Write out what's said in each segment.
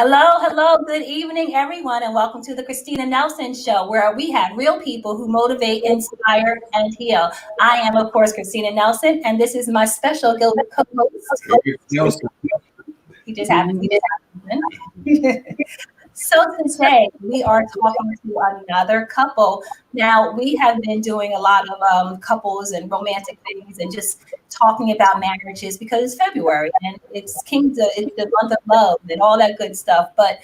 Hello, good evening, everyone, and welcome to the Christina Nelson Show, where we have real people who motivate, inspire, and heal. I am, of course, Christina Nelson, and this is my special co-host. He just happened. So today we are talking to another couple. Now, we have been doing a lot of couples and romantic things and just talking about marriages because it's February and it's the month of love and all that good stuff. But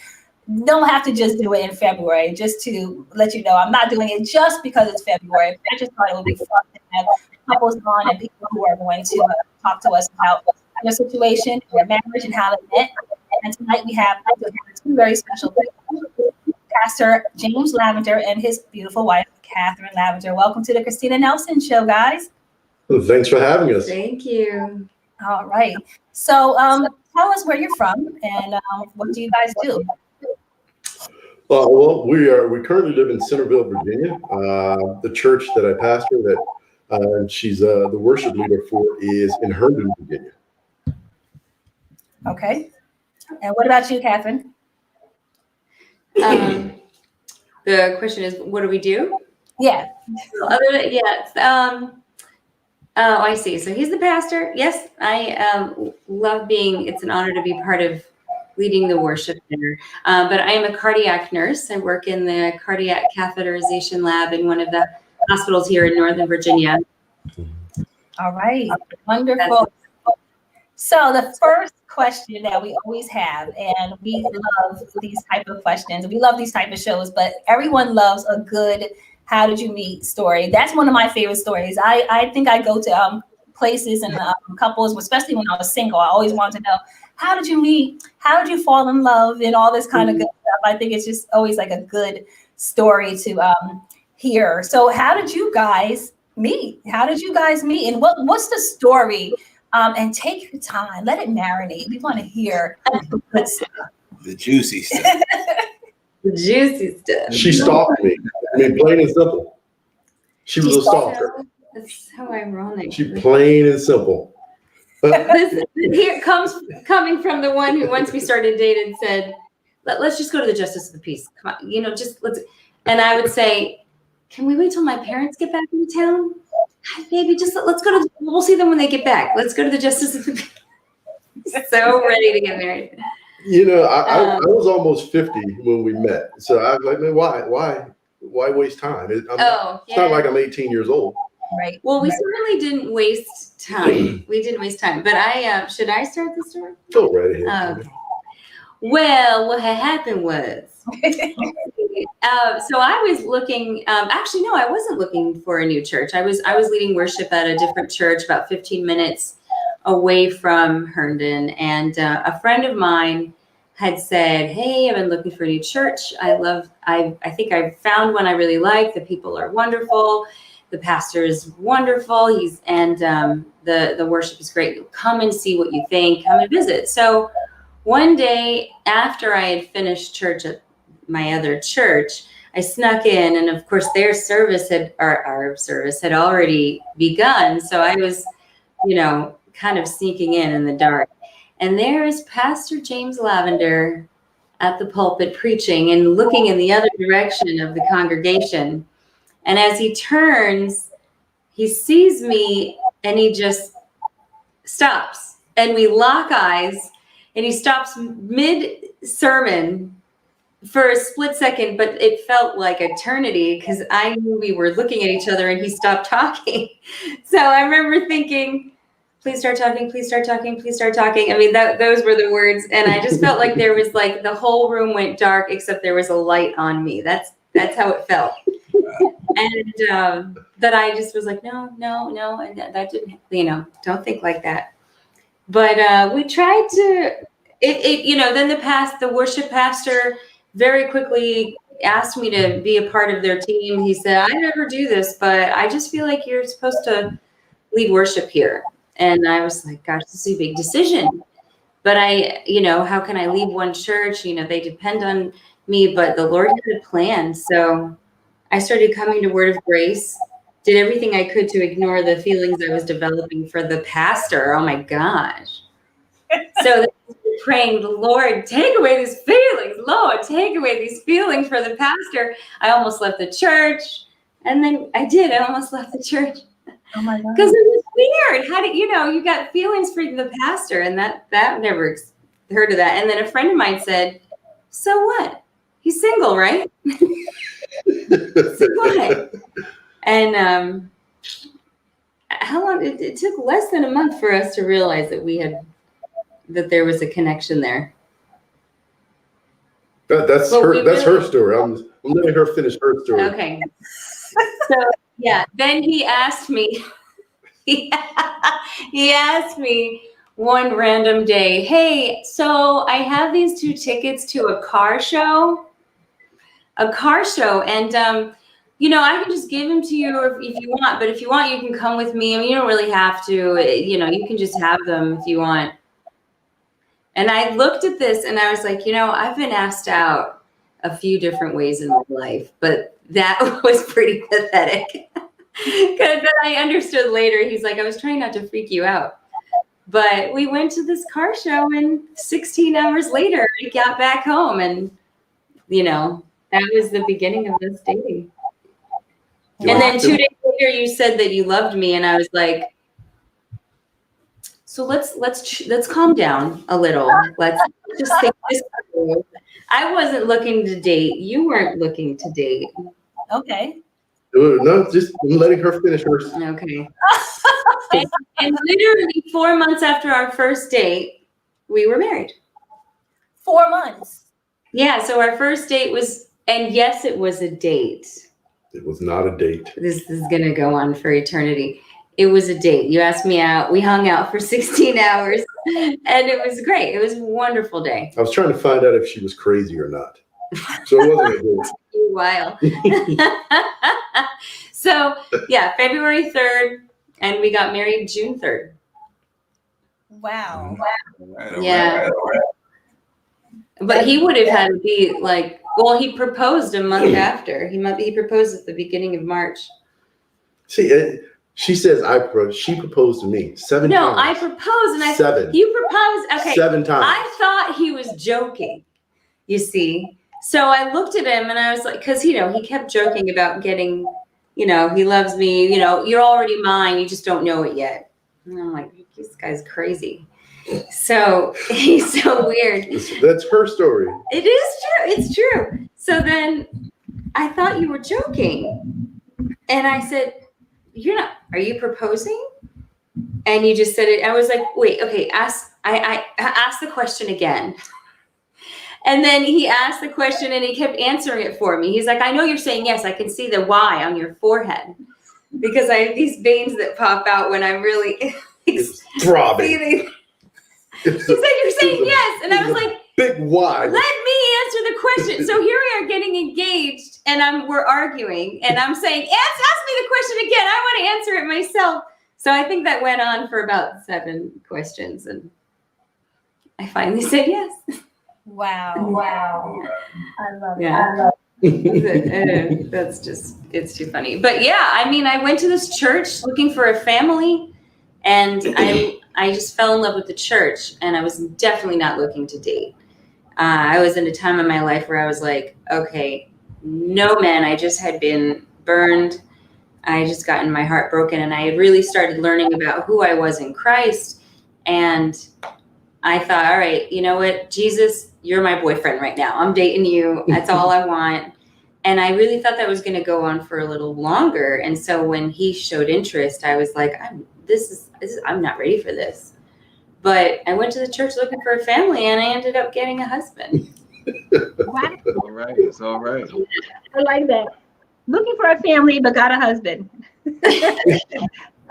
don't have to just do it in February. Just to let you know, I'm not doing it just because it's February. I just thought it would be fun to have couples on and people who are going to talk to us about their situation, their marriage, and how they met. And tonight we have two very special people, Pastor James Lavender and his beautiful wife, Katherine Lavender. Welcome to the Christina Nelson Show, guys. Well, thanks for having us. Thank you. All right. So tell us where you're from and what do you guys do? Well, we currently live in Centerville, Virginia. The church that I pastor, that she's the worship leader for, is in Herndon, Virginia. Okay. And what about you, Katherine? The question is, what do we do? Yeah. I see. So he's the pastor. Yes, I love it's an honor to be part of leading the worship there. But I am a cardiac nurse. I work in the cardiac catheterization lab in one of the hospitals here in Northern Virginia. All right. Wonderful. So the first question that we always have, and we love these type of questions, we love these type of shows, but everyone loves a good how did you meet story. That's one of my favorite stories. I think I go to places and couples, especially when I was single. I always wanted to know, how did you meet? How did you fall in love? And all this kind of good stuff. I think it's just always like a good story to hear. So how did you guys meet? How did you guys meet? And what's the story? And take your time. Let it marinate. We want to hear the good stuff. The juicy stuff. The juicy stuff. She stalked me. I mean, plain and simple. She was a stalker. That's so ironic. She plain and simple. Here coming from the one who, once we started dating, said, let's just go to the Justice of the Peace. Come on, just let's. And I would say, can we wait till my parents get back into town? Maybe just let's go to. We'll see them when they get back. Let's go to the Justice of the Peace. So ready to get married. I was almost 50 when we met, so I was like, man, why waste time? It's not like I'm 18 years old. Right. Well, we certainly didn't waste time. We didn't waste time. But should I start the story? Go right ahead. Okay. Well, what had happened was, so I was looking. Actually, no, I wasn't looking for a new church. I was leading worship at a different church, about 15 minutes away from Herndon, and a friend of mine had said, "Hey, I've been looking for a new church. I think I've found one I really like. The people are wonderful. The pastor is wonderful. The worship is great. Come and see what you think. Come and visit." So one day after I had finished church at my other church, I snuck in, and of course our service had already begun. So I was, kind of sneaking in the dark. And there is Pastor James Lavender at the pulpit preaching and looking in the other direction of the congregation. And as he turns, he sees me and he just stops, and we lock eyes, and he stops mid-sermon for a split second, but it felt like eternity because I knew we were looking at each other and he stopped talking. So I remember thinking, please start talking, please start talking, please start talking. I mean, those were the words. And I just felt like there was the whole room went dark except there was a light on me. That's how it felt. And that I just was like, no. And that didn't, don't think like that. But we tried to, then the worship pastor very quickly asked me to be a part of their team. He said, I never do this, but I just feel like you're supposed to lead worship here. And I was like, gosh, this is a big decision. But how can I leave one church? They depend on me, but the Lord had a plan. So I started coming to Word of Grace, did everything I could to ignore the feelings I was developing for the pastor. Oh my gosh. So praying, Lord, take away these feelings. Lord, take away these feelings for the pastor. I almost left the church. And then I almost left the church. Oh my God. Because it was weird. How did you got feelings for the pastor, and that never heard of that. And then a friend of mine said, so what? He's single, right? So what? And how long? It took less than a month for us to realize that there was a connection there. That's her story. I'm letting her finish her story. Okay. So yeah, then he asked me. He asked me one random day, hey, so I have these 2 tickets to a car show, and I can just give them to you if you want, but if you want, you can come with me. I mean, you don't really have to, you can just have them if you want. And I looked at this and I was like, I've been asked out a few different ways in my life, but that was pretty pathetic. Because then I understood later, he's like, I was trying not to freak you out. But we went to this car show, and 16 hours later, I got back home, and, that was the beginning of us dating. And then 2 days later, you said that you loved me, and I was like, so let's calm down a little. Let's just think this through. I wasn't looking to date. You weren't looking to date. Okay. No, just letting her finish hers. Okay. and literally 4 months after our first date, we were married. 4 months. Yeah. So our first date was, and yes, it was a date. It was not a date. This is going to go on for eternity. It was a date. You asked me out. We hung out for 16 hours and it was great. It was a wonderful day. I was trying to find out if she was crazy or not. So it wasn't a date. While. So yeah, February 3rd, and we got married June 3rd. Wow. Yeah. But he would have had to be like, well, he proposed a month after. He proposed at the beginning of March. See, she says she proposed to me 7 times. No, I proposed, and 7. You proposed. Okay. 7 times. I thought he was joking. You see. So I looked at him and I was like, because, he kept joking about getting, he loves me, you're already mine. You just don't know it yet. And I'm like, this guy's crazy. So he's so weird. That's her story. It is true. It's true. So then I thought you were joking. And I said, are you proposing? And you just said it. I was like, wait, okay, I asked the question again. And then he asked the question and he kept answering it for me. He's like, I know you're saying yes. I can see the Y on your forehead because I have these veins that pop out when I'm really it's throbbing. He said, you're saying yes. And I was like, big Y. Let me answer the question. So here we are getting engaged and we're arguing and I'm saying, ask me the question again. I want to answer it myself. So I think that went on for about 7 questions and I finally said yes. Wow. I love it. That's just, it's too funny. But yeah, I mean, I went to this church looking for a family and I just fell in love with the church and I was definitely not looking to date. I was in a time in my life where I was like, okay, no man, I just had been burned. I had just gotten my heart broken and I had really started learning about who I was in Christ. And I thought, all right, you know what, Jesus, you're my boyfriend right now. I'm dating you. That's all I want. And I really thought that was going to go on for a little longer. And so when he showed interest, I was like, I'm not ready for this. But I went to the church looking for a family and I ended up getting a husband. Wow. All right. It's all right. I like that. Looking for a family, but got a husband.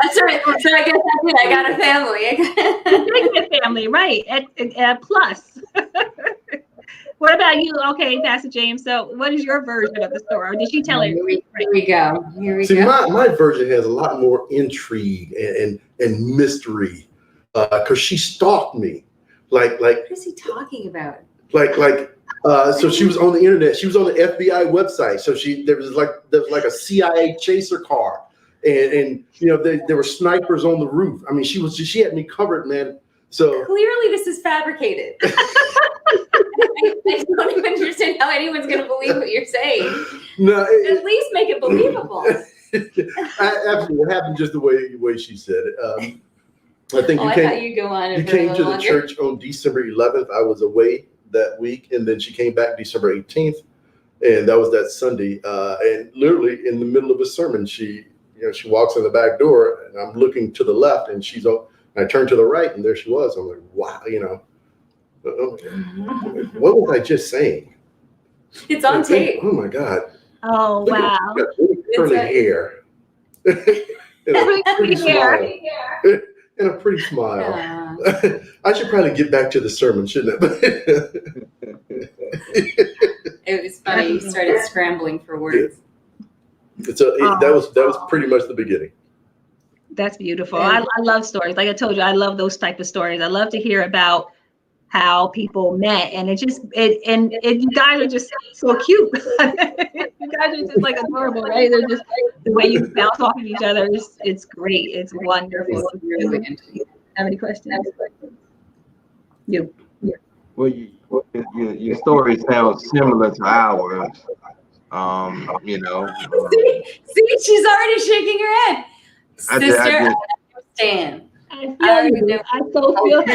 That's right. So I guess I did. I got a family. A family, right? At plus. What about you? Okay, Pastor James. So, what is your version of the story? Or did she tell it? Here we go. See, my version has a lot more intrigue and mystery, because she stalked me, like. What is he talking about? So she was on the internet. She was on the FBI website. So there was like a CIA chaser car. And there were snipers on the roof. I mean, she had me covered, man. So clearly this is fabricated. I don't even understand how anyone's going to believe what you're saying. No, At least make it believable. Absolutely, it happened just the way she said it. I think I thought you'd go on. You came to the church on December 11th. I was away that week, and then she came back December 18th, and that was that Sunday. And literally in the middle of a sermon, she walks in the back door, and I'm looking to the left, and she's on. I turned to the right, and there she was. I'm like, wow, what was I just saying? It's on tape. Oh my God. Oh, wow. She got really curly hair. and a pretty smile. And a pretty smile. I should probably get back to the sermon, shouldn't I? It was funny. You started scrambling for words. That was pretty much the beginning. That's beautiful. I love stories. Like I told you, I love those type of stories. I love to hear about how people met, and you guys are just so cute. You guys are just like adorable, right? They're just the way you bounce off of each other. It's great. It's wonderful. Have any questions? You. Well, your story sounds similar to ours. See, she's already shaking her head. Sister, I understand. I so feel the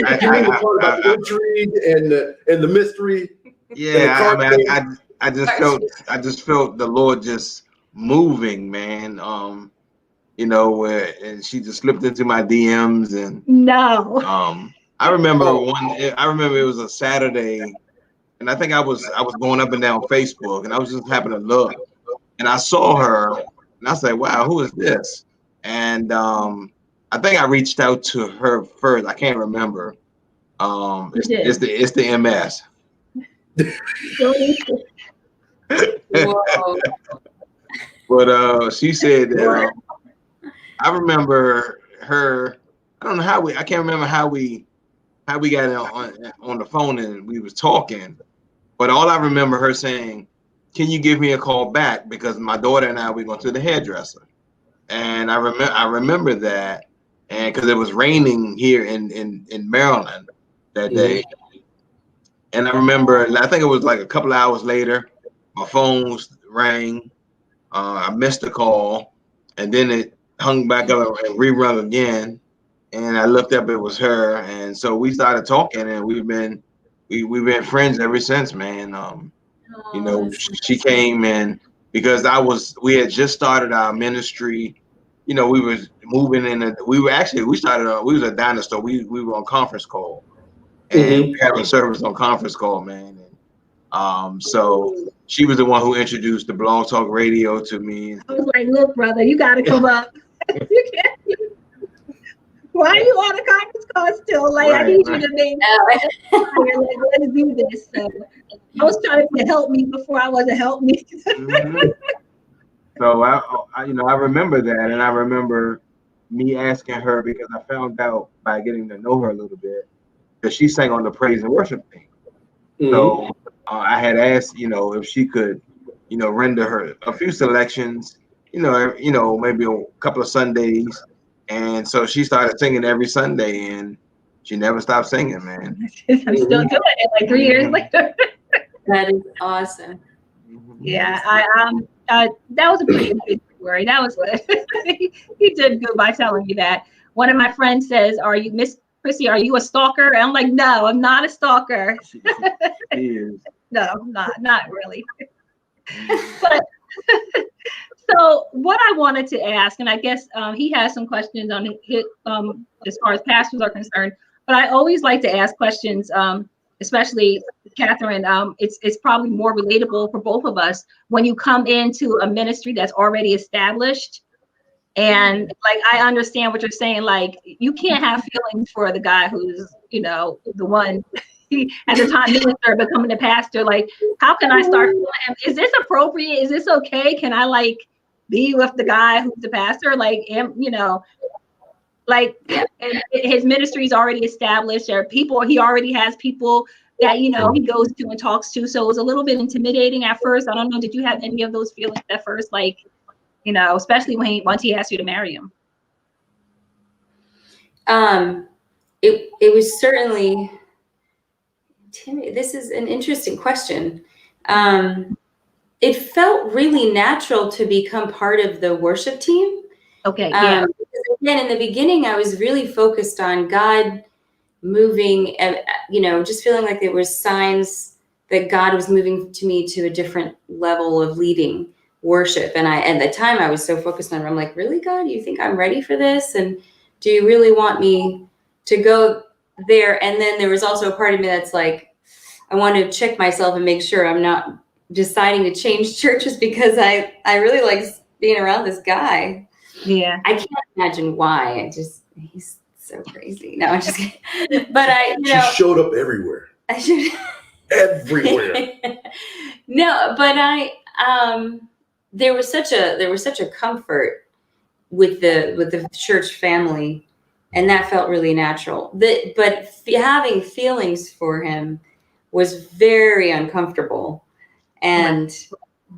intrigue and the mystery. Yeah, I just felt the Lord just moving, man. And she just slipped into my DMs, and I remember it was a Saturday, and I think I was going up and down Facebook, and I was just happening to look, and I saw her, and I said, "Wow, who is this?" And I think I reached out to her first. I can't remember. It's the MS. Whoa. But she said that I remember her. I don't know I can't remember how we got on the phone and we was talking. But all I remember her saying, "Can you give me a call back, because my daughter and I, we're going to the hairdresser." And I remember that, and because it was raining here in Maryland that day. And I remember, I think it was like a couple of hours later, my phone rang. I missed the call, and then it hung back up and rerun again. And I looked up, it was her, and so we started talking, and we've been friends ever since, man. She came in because we had just started our ministry. We was moving in. We was a dinosaur. We were on conference call, and we having service on conference call, man. And so she was the one who introduced the Blog Talk Radio to me. I was like, "Look, brother, you got to come up. You can't. Why are you on a conference call still? Like, I need you to be. Let's do this." So I was trying to help me before I wasn't help me. So I remember that, and I remember me asking her, because I found out by getting to know her a little bit that she sang on the praise and worship team. So I had asked, if she could, render her a few selections, maybe a couple of Sundays. And so she started singing every Sunday, and she never stopped singing, man. I'm still doing it like 3 years later. That is awesome. Yeah, that was a pretty good story. That was good. He did good by telling me that. One of my friends says, Miss Chrissy, are you a stalker? And I'm like, no, I'm not a stalker. She is. No, not really. But so what I wanted to ask, and I guess he has some questions on his, as far as pastors are concerned, but I always like to ask questions, especially Katherine. It's probably more relatable for both of us when you come into a ministry that's already established. And like, I understand what you're saying. Like, you can't have feelings for the guy who's, the one at the time minister becoming the pastor. Like, how can I start feeling him? Is this appropriate? Is this okay? Can I like be with the guy who's the pastor? Like, like his ministry is already established, or he already has people that, he goes to and talks to. So it was a little bit intimidating at first. I don't know. Did you have any of those feelings at first? Like, especially once he asked you to marry him? it was certainly, this is an interesting question. It felt really natural to become part of the worship team. Okay. Yeah. Because again, in the beginning, I was really focused on God moving, just feeling like there was signs that God was moving to me to a different level of leading worship. And at the time I was so focused on it, I'm like, really, God, you think I'm ready for this? And do you really want me to go there? And then there was also a part of me that's like, I want to check myself and make sure I'm not deciding to change churches because I really like being around this guy. Yeah. I can't imagine why. He's so crazy. No, I'm just kidding. But she showed up everywhere. I should everywhere. No, but there was such a comfort with the church family, and that felt really natural. But having feelings for him was very uncomfortable, and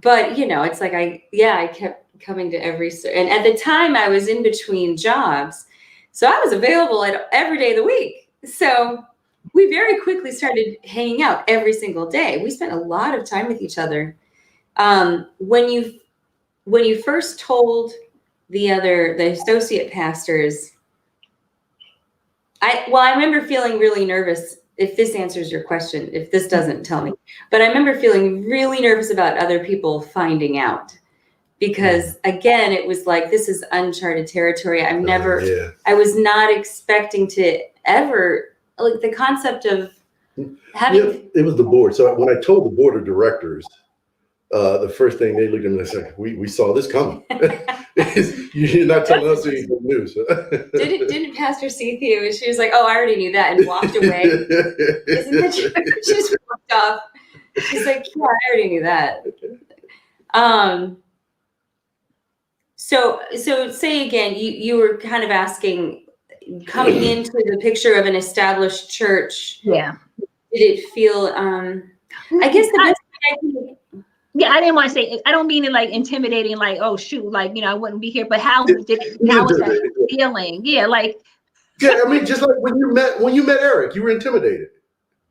but it's like I kept coming to and at the time I was in between jobs, so I was available every day of the week. So we very quickly started hanging out every single day. We spent a lot of time with each other. When you first told the associate pastors, I remember feeling really nervous. If this answers your question, if this doesn't, tell me. But I remember feeling really nervous about other people finding out, because again, it was like, this is uncharted territory. I was not expecting to ever, like, the concept of having. It was the board. So when I told the board of directors, the first thing they looked at me and said, we saw this coming. You're not telling us anything new. So. Didn't Pastor Cethea, she was like, oh, I already knew that, and walked away. Isn't that true? She just walked off. She's like, yeah, I already knew that. So say again, you were kind of asking, coming into the picture of an established church. Yeah. Did it feel, I guess the best thing I can. Yeah, I didn't want to say, I don't mean it like intimidating, like, oh shoot, like, I wouldn't be here, but how was that feeling? Yeah, like. Yeah, I mean, just like when you met Eric, you were intimidated.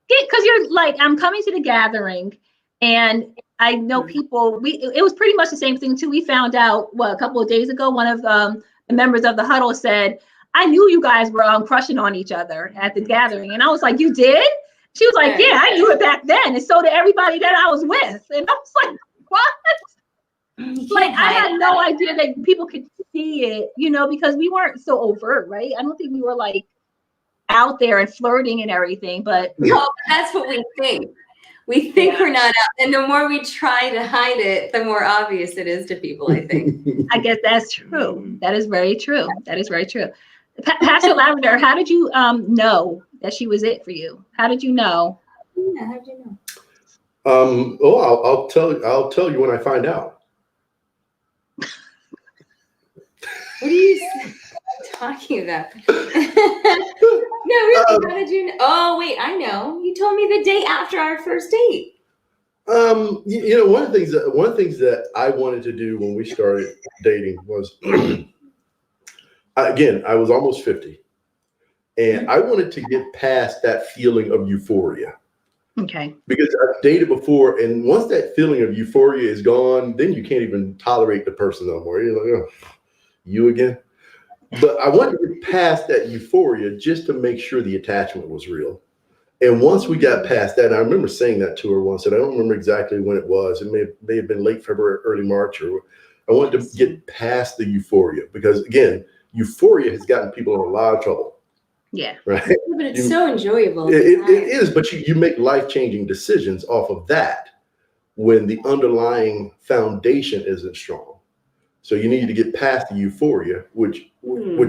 Yeah, because you're like, I'm coming to the gathering, and I know people, it was pretty much the same thing too. We found out, a couple of days ago, one of the members of the huddle said, I knew you guys were crushing on each other at the gathering. And I was like, you did? She was like, yeah, I knew it back then. And so did everybody that I was with. And I was like, what? Like, I had no idea that people could see it, because we weren't so overt, right? I don't think we were like out there and flirting and everything, but. No, that's what we think. We think we're not out. And the more we try to hide it, the more obvious it is to people, I think. I guess that's true. That is very true. That is very true. Pastor Lavender, how did you know that she was it for you? How did you know? Yeah, how did you know? I'll tell you when I find out. What are you talking about? No, really, how did you know? Oh, wait, I know. You told me the day after our first date. One of the things that I wanted to do when we started dating was, again, I was almost 50, and I wanted to get past that feeling of euphoria. Okay. Because I've dated before, and once that feeling of euphoria is gone, then you can't even tolerate the person no more. You're like, oh, you again? But I wanted to get past that euphoria just to make sure the attachment was real. And once we got past that, and I remember saying that to her once, and I don't remember exactly when it was. It may have been late February, early March, or I wanted to get past the euphoria, because again, euphoria has gotten people in a lot of trouble. Yeah. Right. But it's so enjoyable. It is, but you make life-changing decisions off of that when the underlying foundation isn't strong. So you need to get past the euphoria, which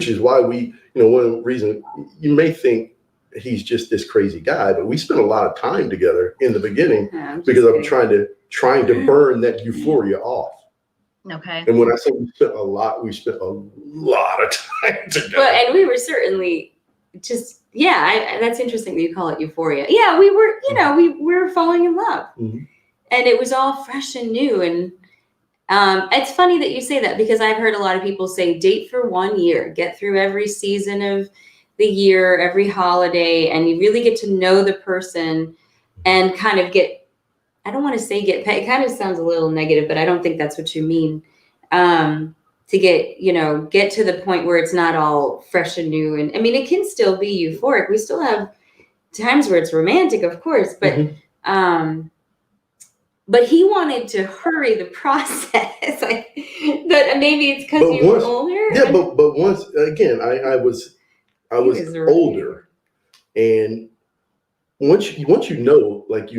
is why we, one of the reasons you may think he's just this crazy guy, but we spent a lot of time together in the beginning because I'm trying to burn that euphoria off. Okay. And when I say we spent a lot of time together. Well, and we were certainly just, that's interesting that you call it euphoria. Yeah, we were, we were falling in love, and it was all fresh and new. And it's funny that you say that, because I've heard a lot of people say, date for 1 year, get through every season of the year, every holiday, and you really get to know the person and kind of get, I don't want to say get, it kind of sounds a little negative, but I don't think that's what you mean. To get, get to the point where it's not all fresh and new. And I mean, it can still be euphoric. We still have times where it's romantic, of course, but, but he wanted to hurry the process. Like that, maybe it's because you were older. Yeah, but once again, I was older, and once you know, like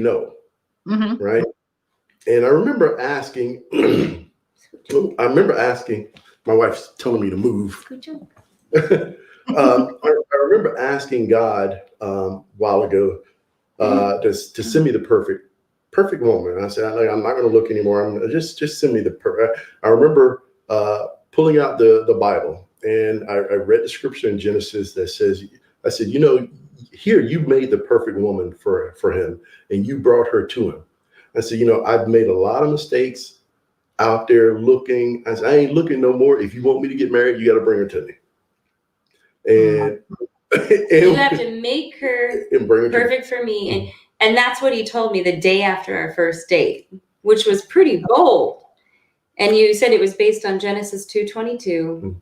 right? And I remember asking, my wife's telling me to move. Good job. I remember asking God a while ago to send me the perfect woman. And I said, I'm not going to look anymore. I'm just send me the perfect. I remember pulling out the Bible, and I read the scripture in Genesis that says, I said, here you made the perfect woman for him, and you brought her to him. I said, I've made a lot of mistakes out there looking. I said, I ain't looking no more. If you want me to get married, you got to bring her to me. And you have to make her perfect for me. And that's what he told me the day after our first date, which was pretty bold. And you said it was based on Genesis 2:22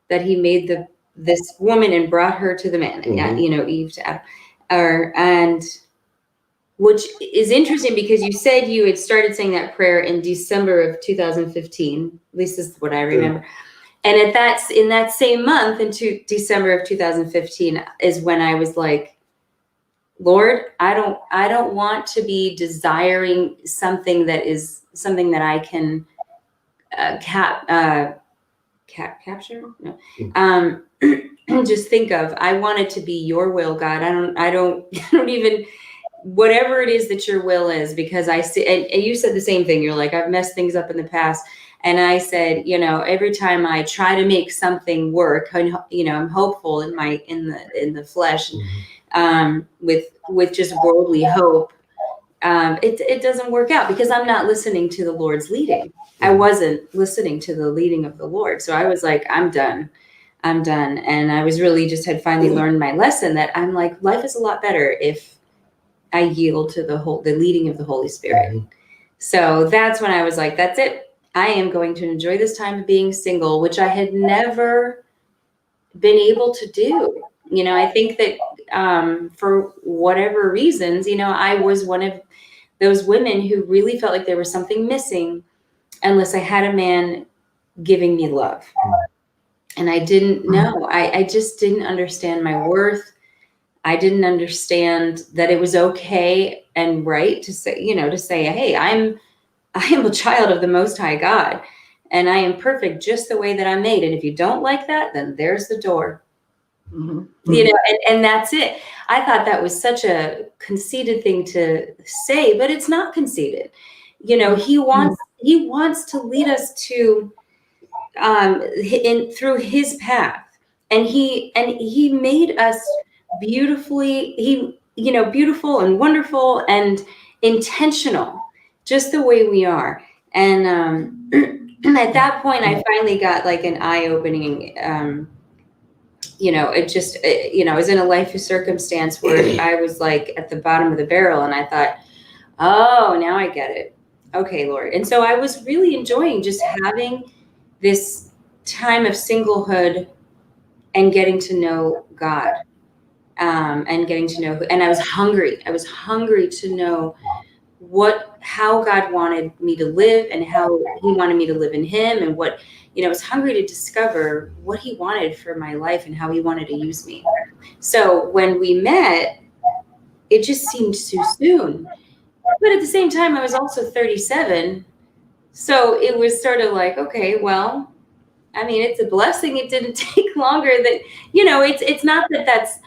that he made this woman and brought her to the man, Eve to Adam. And which is interesting because you said you had started saying that prayer in December of 2015. At least this is what I remember. And in that same month, December of 2015, is when I was like, Lord, I don't want to be desiring something that I can capture. No. Just think of. I want it to be your will, God. I don't even. Whatever it is that your will is, because I see, and you said the same thing. You're like, I've messed things up in the past. And I said, every time I try to make something work, I'm hopeful in the flesh, with just worldly hope. It doesn't work out because I'm not listening to the Lord's leading. I wasn't listening to the leading of the Lord. So I was like, I'm done. And I was really had finally learned my lesson that I'm like, life is a lot better if I yield to the leading of the Holy Spirit. So that's when I was like, that's it. I am going to enjoy this time of being single, which I had never been able to do. I think that for whatever reasons, I was one of those women who really felt like there was something missing unless I had a man giving me love. And I didn't know. I just didn't understand my worth. I didn't understand that it was okay and right to say, hey, I am a child of the Most High God, and I am perfect just the way that I'm made. And if you don't like that, then there's the door. And that's it. I thought that was such a conceited thing to say, but it's not conceited. He wants to lead us to through his path, and he made us beautifully, beautiful and wonderful and intentional, just the way we are. And at that point, I finally got like an eye-opening, I was in a life circumstance where I was like at the bottom of the barrel, and I thought, oh, now I get it. Okay, Lord. And so I was really enjoying just having this time of singlehood and getting to know God. And getting to know and I was hungry. I was hungry to know how God wanted me to live and how he wanted me to live in him, and I was hungry to discover what he wanted for my life and how he wanted to use me. So when we met, it just seemed too soon. But at the same time, I was also 37. So it was sort of like, okay, well, I mean, it's a blessing. It didn't take longer it's not that that's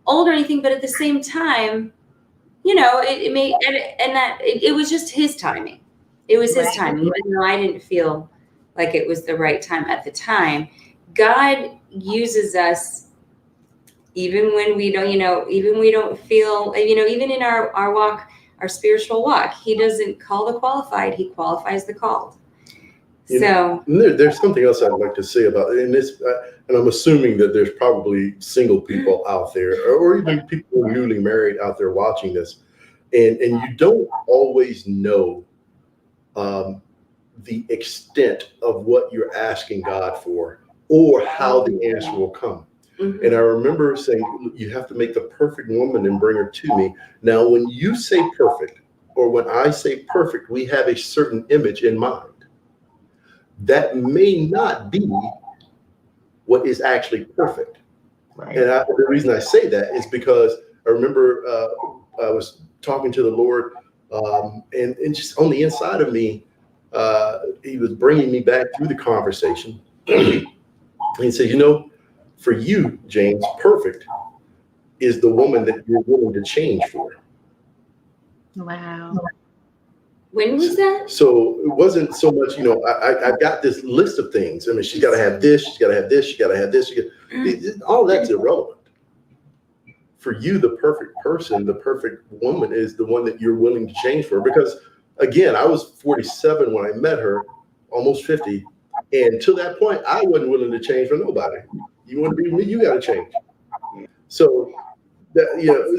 old or anything, but at the same time, it was just his timing. It was his timing, even though I didn't feel like it was the right time at the time. God uses us even when we don't, even we don't feel, even in our walk, our spiritual walk. He doesn't call the qualified; he qualifies the called. There's something else I'd like to say about it, and this, and I'm assuming that there's probably single people out there, or even people who are newly married out there watching this, and you don't always know the extent of what you're asking God for, or how the answer will come. Mm-hmm. And I remember saying, you have to make the perfect woman and bring her to me. Now, when you say perfect, or when I say perfect, we have a certain image in mind. That may not be what is actually perfect. Right. And the reason I say that is because I remember I was talking to the Lord, and just on the inside of me, he was bringing me back through the conversation. He said, for you, James, perfect is the woman that you're willing to change for. Wow. When was that? So it wasn't so much, I've got this list of things. I mean, she's got to have this, she's got to have this, she's got to have this. All that's irrelevant. For you, the perfect person, the perfect woman is the one that you're willing to change for. Because, again, I was 47 when I met her, almost 50. And to that point, I wasn't willing to change for nobody. You want to be with me, you got to change. So,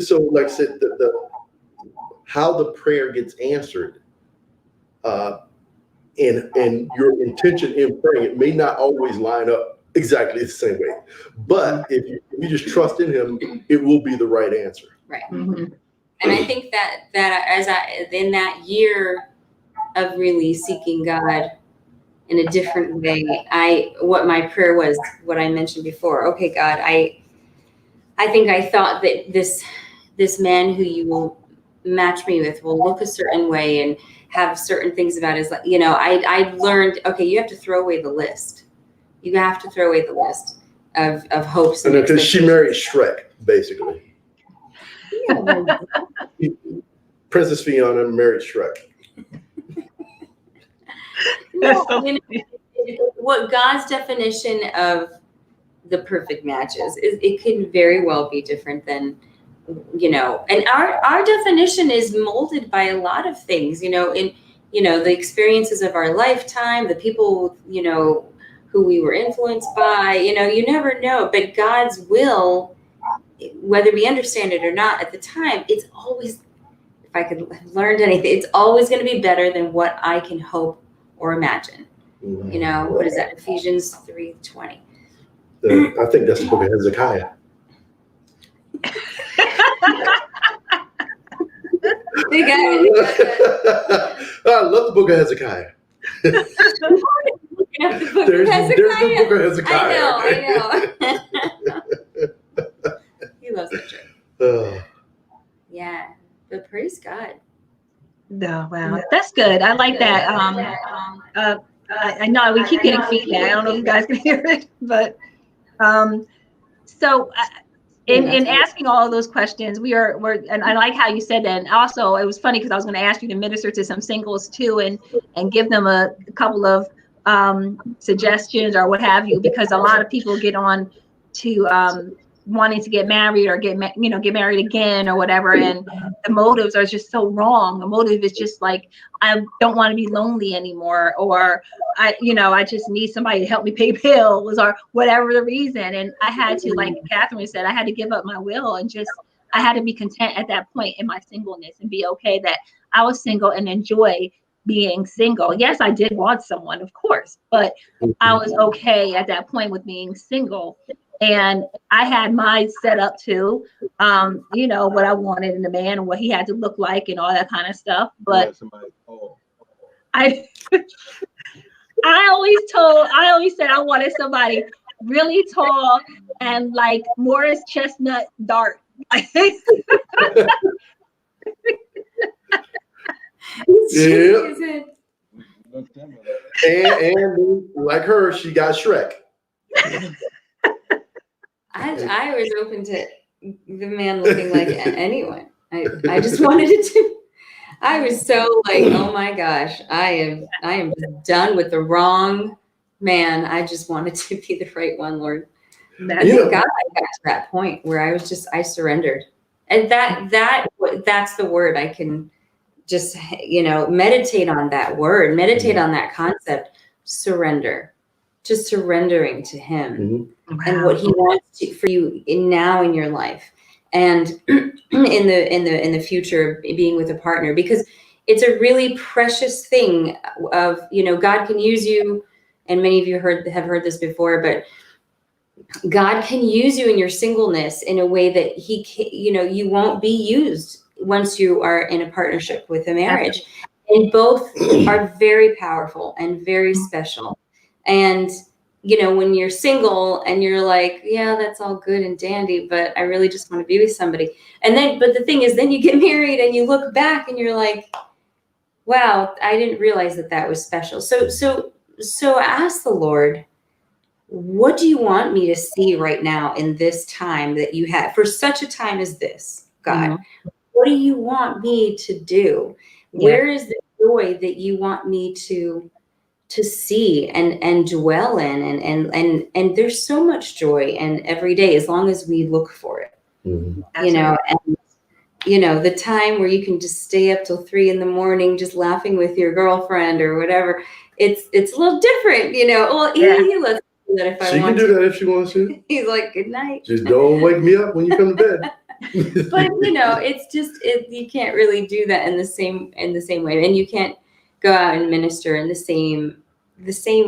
so like I said, how the prayer gets answered, and your intention in praying, it may not always line up exactly the same way. But if you just trust in him, it will be the right answer. Right. Mm-hmm. And I think that in that year of really seeking God in a different way, what my prayer was, what I mentioned before. Okay, God, I think I thought that this man who you will match me with will look a certain way and have certain things about his life. I learned, okay, you have to throw away the list. You have to throw away the list of hopes. And because she married Shrek, basically. Yeah. Princess Fiona married Shrek. What God's definition of the perfect match is, it can very well be different than, and our definition is molded by a lot of things, in the experiences of our lifetime, the people, who we were influenced by, you never know. But God's will, whether we understand it or not at the time, it's always, if I could have learned anything, it's always going to be better than what I can hope or imagine. What is that? Ephesians 3:20. I think that's the book of Hezekiah. I love the book of Hezekiah. There's the book of Hezekiah. I know. He loves that joke. Yeah, but praise God. No, wow, that's good. I like that. I know we keep getting feedback. I don't know if you guys can hear it, but so in asking all of those questions, we're and I like how you said that. And also, it was funny because I was going to ask you to minister to some singles too, and give them a couple of suggestions or what have you, because a lot of people get on to wanting to get married or get married again or whatever, and the motives are just so wrong. The motive is just like, I don't want to be lonely anymore, or I just need somebody to help me pay bills, or whatever the reason. And I had to, like Katherine said, I had to give up my will, and I had to be content at that point in my singleness and be okay that I was single and enjoy being single. Yes, I did want someone, of course, but I was okay at that point with being single. And I had mine set up to, what I wanted in a man and what he had to look like and all that kind of stuff. But I always said I wanted somebody really tall and like Morris Chestnut dark. Yeah. And like her, she got Shrek. I was open to the man looking like anyone. I just wanted it to. I was so like, oh my gosh, I am just done with the wrong man. I just wanted to be the right one, Lord. I think God, I got to that point where I surrendered, and that's the word. I can just meditate on that word, meditate on that concept. surrender, just surrendering to him and Wow. what he wants for you now in your life, and in the future, being with a partner, because it's a really precious thing of, God can use you, and many of you have heard this before, but God can use you in your singleness in a way that he can, you won't be used once you are in a partnership with a marriage. And both are very powerful and very special. And, when you're single and you're like, yeah, that's all good and dandy, but I really just want to be with somebody. But the thing is, then you get married and you look back and you're like, wow, I didn't realize that was special. So ask the Lord, what do you want me to see right now in this time that you have for such a time as this, God? Mm-hmm. What do you want me to do? Yeah. Where is the joy that you want me to see and dwell in? And there's so much joy in every day, as long as we look for it, Mhm. and the time where you can just stay up till 3 a.m. just laughing with your girlfriend or whatever. It's a little different, Well, he lets me do that if I She want can do to. that if she wants to. He's like, good night. Just don't wake me up when you come to bed. But it's just you can't really do that in the same way, and you can't go out and minister in the same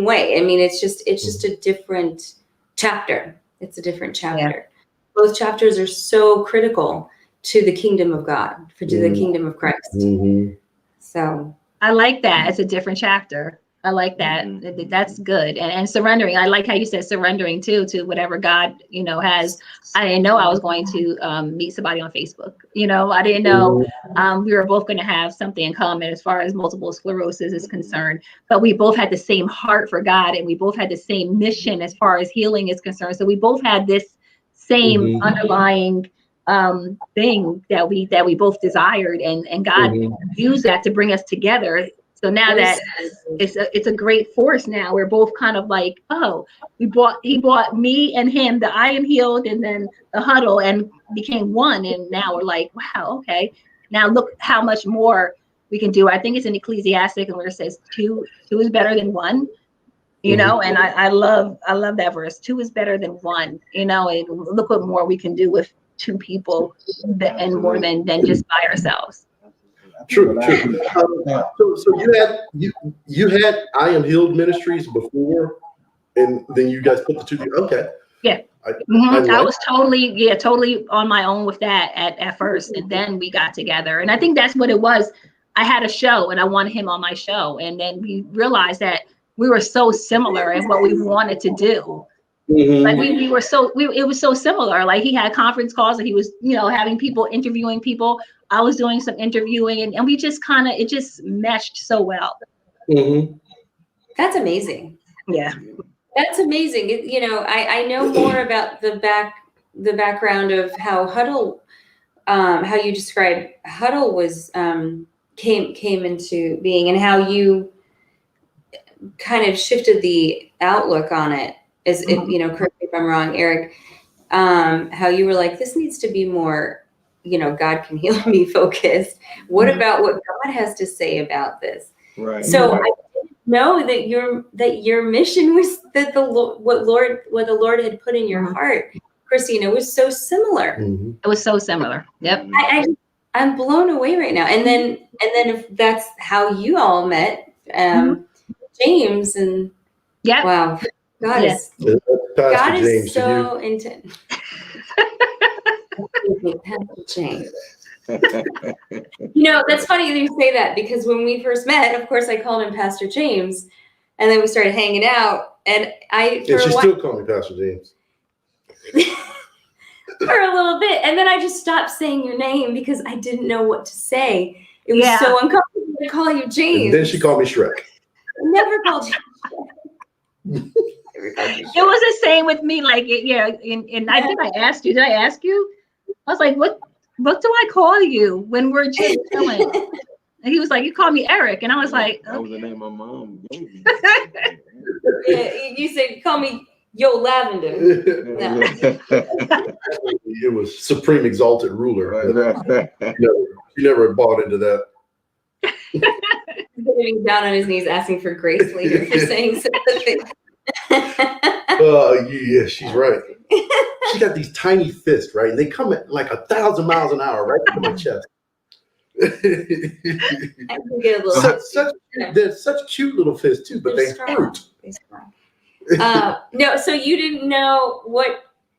way. I mean, it's just a different chapter. It's a different chapter. Both chapters are so critical to the kingdom of God, to the kingdom of Christ. Mm-hmm. So I like that. It's a different chapter. I like that. That's good. And surrendering. I like how you said surrendering too, to whatever God, has. I didn't know I was going to meet somebody on Facebook. I didn't know we were both going to have something in common as far as multiple sclerosis is concerned. But we both had the same heart for God, and we both had the same mission as far as healing is concerned. So we both had this same underlying thing that we both desired, and God used that to bring us together. So now that it's a great force. Now we're both kind of like, oh, he brought me and him, the I am healed, and then the huddle, and became one. And now we're like, wow, okay. Now look how much more we can do. I think it's in Ecclesiastic, and where it says two is better than one. And I love that verse. 2 is better than 1. And look what more we can do with 2 people, and more than just by ourselves. True. So you had I Am Healed Ministries before, and then you guys put the two together. Okay. Yeah. I was totally on my own with that at first, and then we got together, and I think that's what it was. I had a show, and I wanted him on my show, and then we realized that we were so similar in what we wanted to do. Like it was so similar. Like he had conference calls, and he was, having people, interviewing people. I was doing some interviewing, and we just it just meshed so well. That's amazing. Yeah. That's amazing. I know more about the background of how Huddle, how you described Huddle was came into being, and how you kind of shifted the outlook on it. As if, correct me if I'm wrong, Eric, how you were like, this needs to be more, God can heal me focused. What about what God has to say about this? Right. So I didn't know that your mission was that what the Lord had put in your heart, Christina, was so similar. It was so similar. Yep. I'm blown away right now. And then if that's how you all met, James, and wow. God is so intense. Pastor James. That's funny that you say that, because when we first met, of course, I called him Pastor James, and then we started hanging out, and still called me Pastor James for a little bit, and then I just stopped saying your name because I didn't know what to say. It was so uncomfortable to call you James. And then she called me Shrek. I never called you Shrek. It was the same with me. Like, and I think I asked you. Did I ask you? I was like, what do I call you when we're just chilling? And he was like, you call me Eric. And I was like, that was the name my mom gave me. You said, call me Yo Lavender. No. It was Supreme Exalted Ruler. You never bought into that. Getting down on his knees, asking for grace later for saying something. Yeah, she's right. She got these tiny fists, right? And they come at like 1,000 miles an hour right into my chest. I can get a little. They're such cute little fists too, but they hurt. No, so you didn't know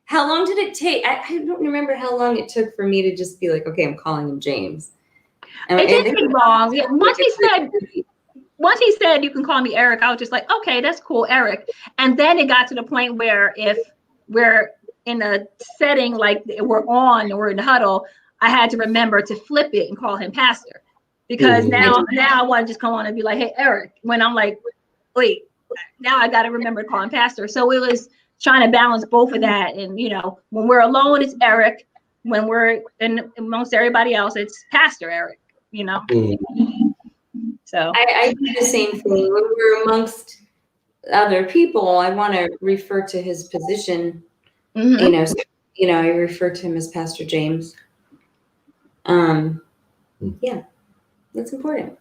how long did it take? I don't remember how long it took for me to just be like, okay, I'm calling him James. It didn't take long. Yeah, once he said you can call me Eric, I was just like, okay, that's cool, Eric. And then it got to the point where if we're in a setting like we're in the huddle, I had to remember to flip it and call him Pastor, because now I want to just come on and be like, hey, Eric. When I'm like, wait, now I got to remember to call him Pastor. So it was trying to balance both of that. And when we're alone, it's Eric. When we're amongst everybody else, it's Pastor Eric. So I do the same thing when we're amongst other people. I want to refer to his position. I refer to him as Pastor James. Yeah, that's important.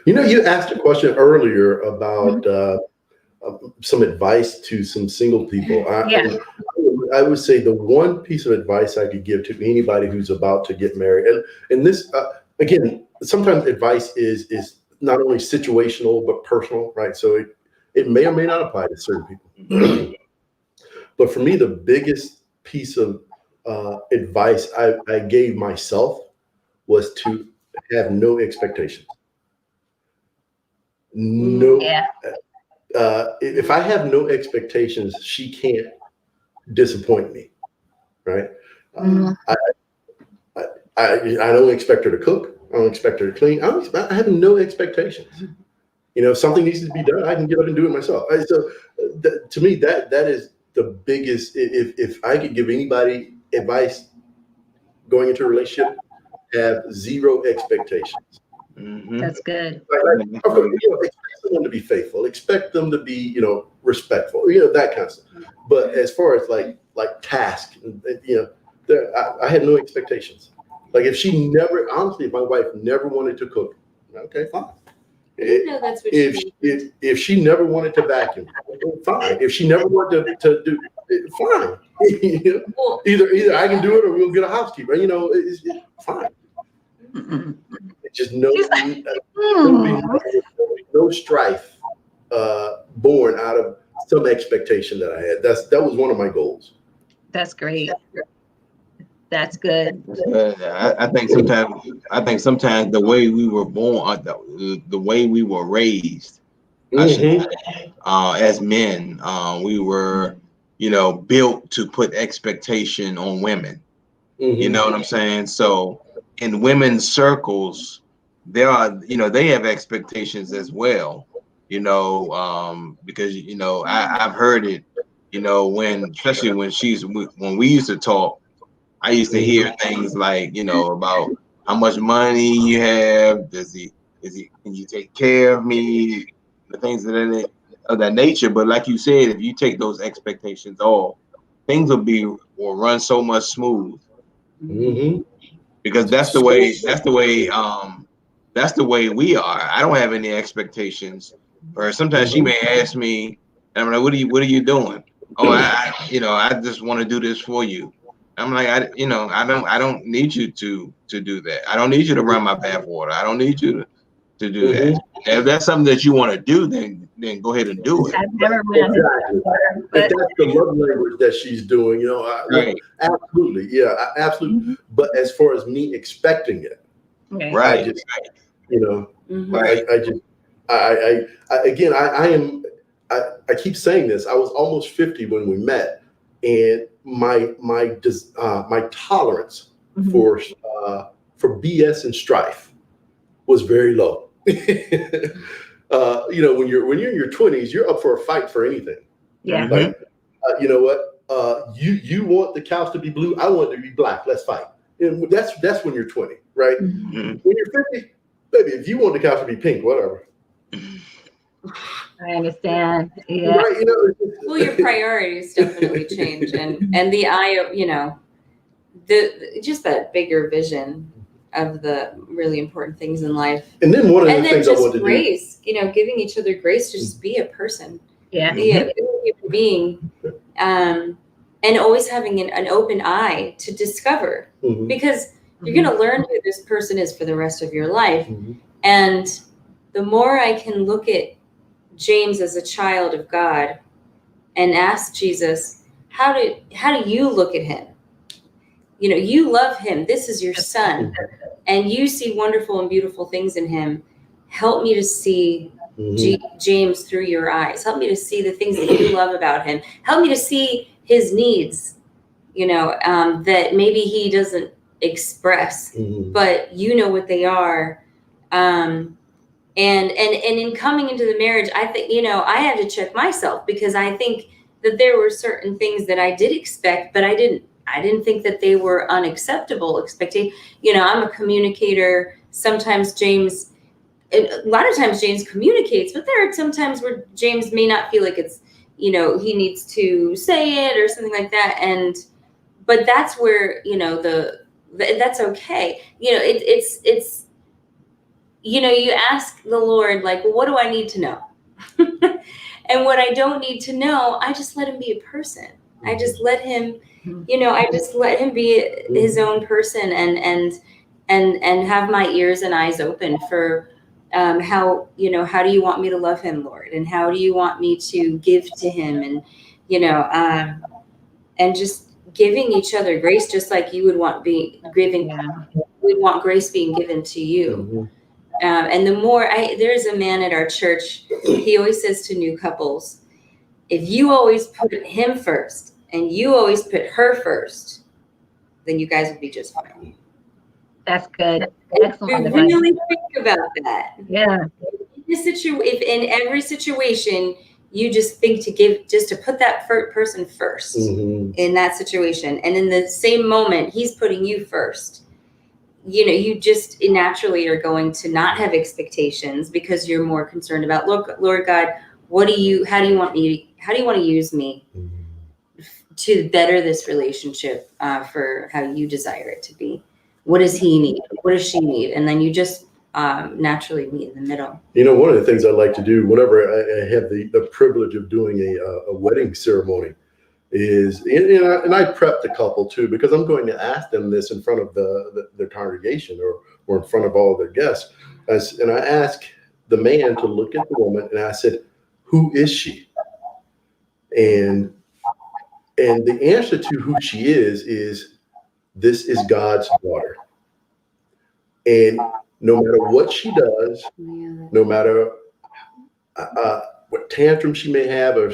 You asked a question earlier about some advice to some single people. I would say the one piece of advice I could give to anybody who's about to get married, and this again, sometimes advice is not only situational but personal, right? So it may or may not apply to certain people. But for me, the biggest piece of advice I gave myself was to have no expectations. No. Yeah. If I have no expectations, she can't disappoint me, right? I don't expect her to cook. I don't expect her to clean. I have no expectations. If something needs to be done, I can get up and do it myself. So to me, that is the biggest. If I could give anybody advice going into a relationship, have zero expectations. That's good. Of course, expect someone to be faithful. Expect them to be, respectful. That kind of stuff. But as far as like task, I had no expectations. Like if my wife never wanted to cook, okay, fine. That's what if she never wanted to vacuum, fine. If she never wanted to do, fine. Either I can do it or we'll get a housekeeper. It's fine. Just no strife born out of some expectation that I had. That was one of my goals. That's great. That's good. I think sometimes the way we were born, the way we were raised, as men, we were, built to put expectation on women. You know what I'm saying? So in women's circles, there are, they have expectations as well. Because I've heard it. Especially when we used to talk. I used to hear things like, about how much money you have. Can you take care of me? The things of that nature. But like you said, if you take those expectations off, things will run so much smooth. Because that's the way we are. I don't have any expectations. Or sometimes she may ask me, and I'm like, what are you doing? Oh, I just want to do this for you. I'm like, I don't need you to do that. I don't need you to run my bath water. I don't need you to do that. If that's something that you want to do, then go ahead and do it. I've never ran If that's the love language that she's doing, Right. Absolutely, yeah, absolutely. But as far as me expecting it, right, I keep saying this. I was almost 50 when we met, and my tolerance for BS and strife was very low. When you're in your 20s, you're up for a fight for anything. Yeah. Like, you know what? You want the couch to be blue. I want it to be black. Let's fight. And that's when you're 20, right? When you're 50, baby, if you want the couch to be pink, whatever. I understand. Yeah. Right, well, your priorities definitely change, and the eye of just that bigger vision. the really important things in life. And then one of the And then things I just want to do. grace, giving each other grace to just be a person, Yeah. be a human being, and always having an open eye to discover, Mhm. because you're going to learn who this person is for the rest of your life. Mhm. And the more I can look at James as a child of God and ask Jesus, how do you look at him? You love him. This is your son. And you see wonderful and beautiful things in him. Help me to see James through your eyes. Help me to see the things that you love about him. Help me to see his needs, that maybe he doesn't express, but you know what they are. And in coming into the marriage, I think, I had to check myself, because I think that there were certain things that I did expect, but I didn't think that they were unacceptable expectations. I'm a communicator. Sometimes a lot of times James communicates, but there are some times where James may not feel like it's, he needs to say it or something like that. But that's where, that's okay. It's you ask the Lord, like, well, what do I need to know? And what I don't need to know, I just let him be a person. I just let him, I just let him be his own person, and have my ears and eyes open for how do you want me to love him, Lord? And how do you want me to give to him? And, and just giving each other grace, just like you would want we'd want grace being given to you. And the more there's a man at our church, he always says to new couples, if you always put him first and you always put her first, then you guys will be just fine. That's good. Excellent. If you really think about that. Yeah. If in every situation you just think to put that person first in that situation, and in the same moment he's putting you first, you just naturally are going to not have expectations, because you're more concerned about, look, Lord God, how do you want to use me to better this relationship for how you desire it to be? What does he need? What does she need? And then you just naturally meet in the middle. One of the things I like to do whenever I have the privilege of doing a wedding ceremony is, and I prep the couple too, because I'm going to ask them this in front of their congregation or in front of all their guests. And I ask the man to look at the woman, and I said, who is she? And the answer to who she is this is God's daughter. And no matter what she does, no matter what tantrum she may have, or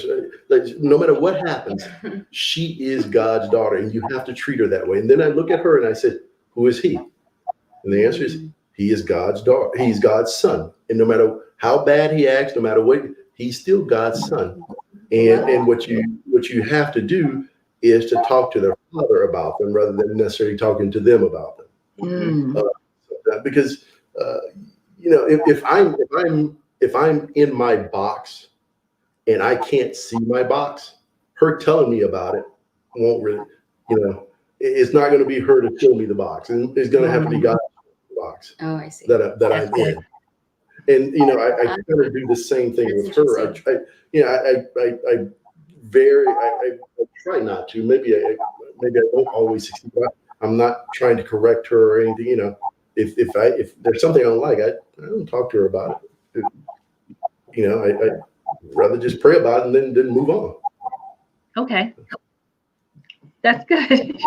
no matter what happens, she is God's daughter, and you have to treat her that way. And then I look at her and I said, who is he? And the answer is, he is God's daughter. He's God's son. And no matter how bad he acts, no matter what, he's still God's son. And what you have to do is to talk to their father about them, rather than necessarily talking to them about them. Because if I'm in my box and I can't see my box, her telling me about it won't really, it's not going to be her to show me the box, and it's going to have to be God's box. Oh, I see. That I'm in. And I kind of do the same thing with her. I try not to. Maybe I don't always succeed. I'm not trying to correct her or anything. If there's something I don't like, I don't talk to her about it. I'd rather just pray about it and then move on. Okay. That's good.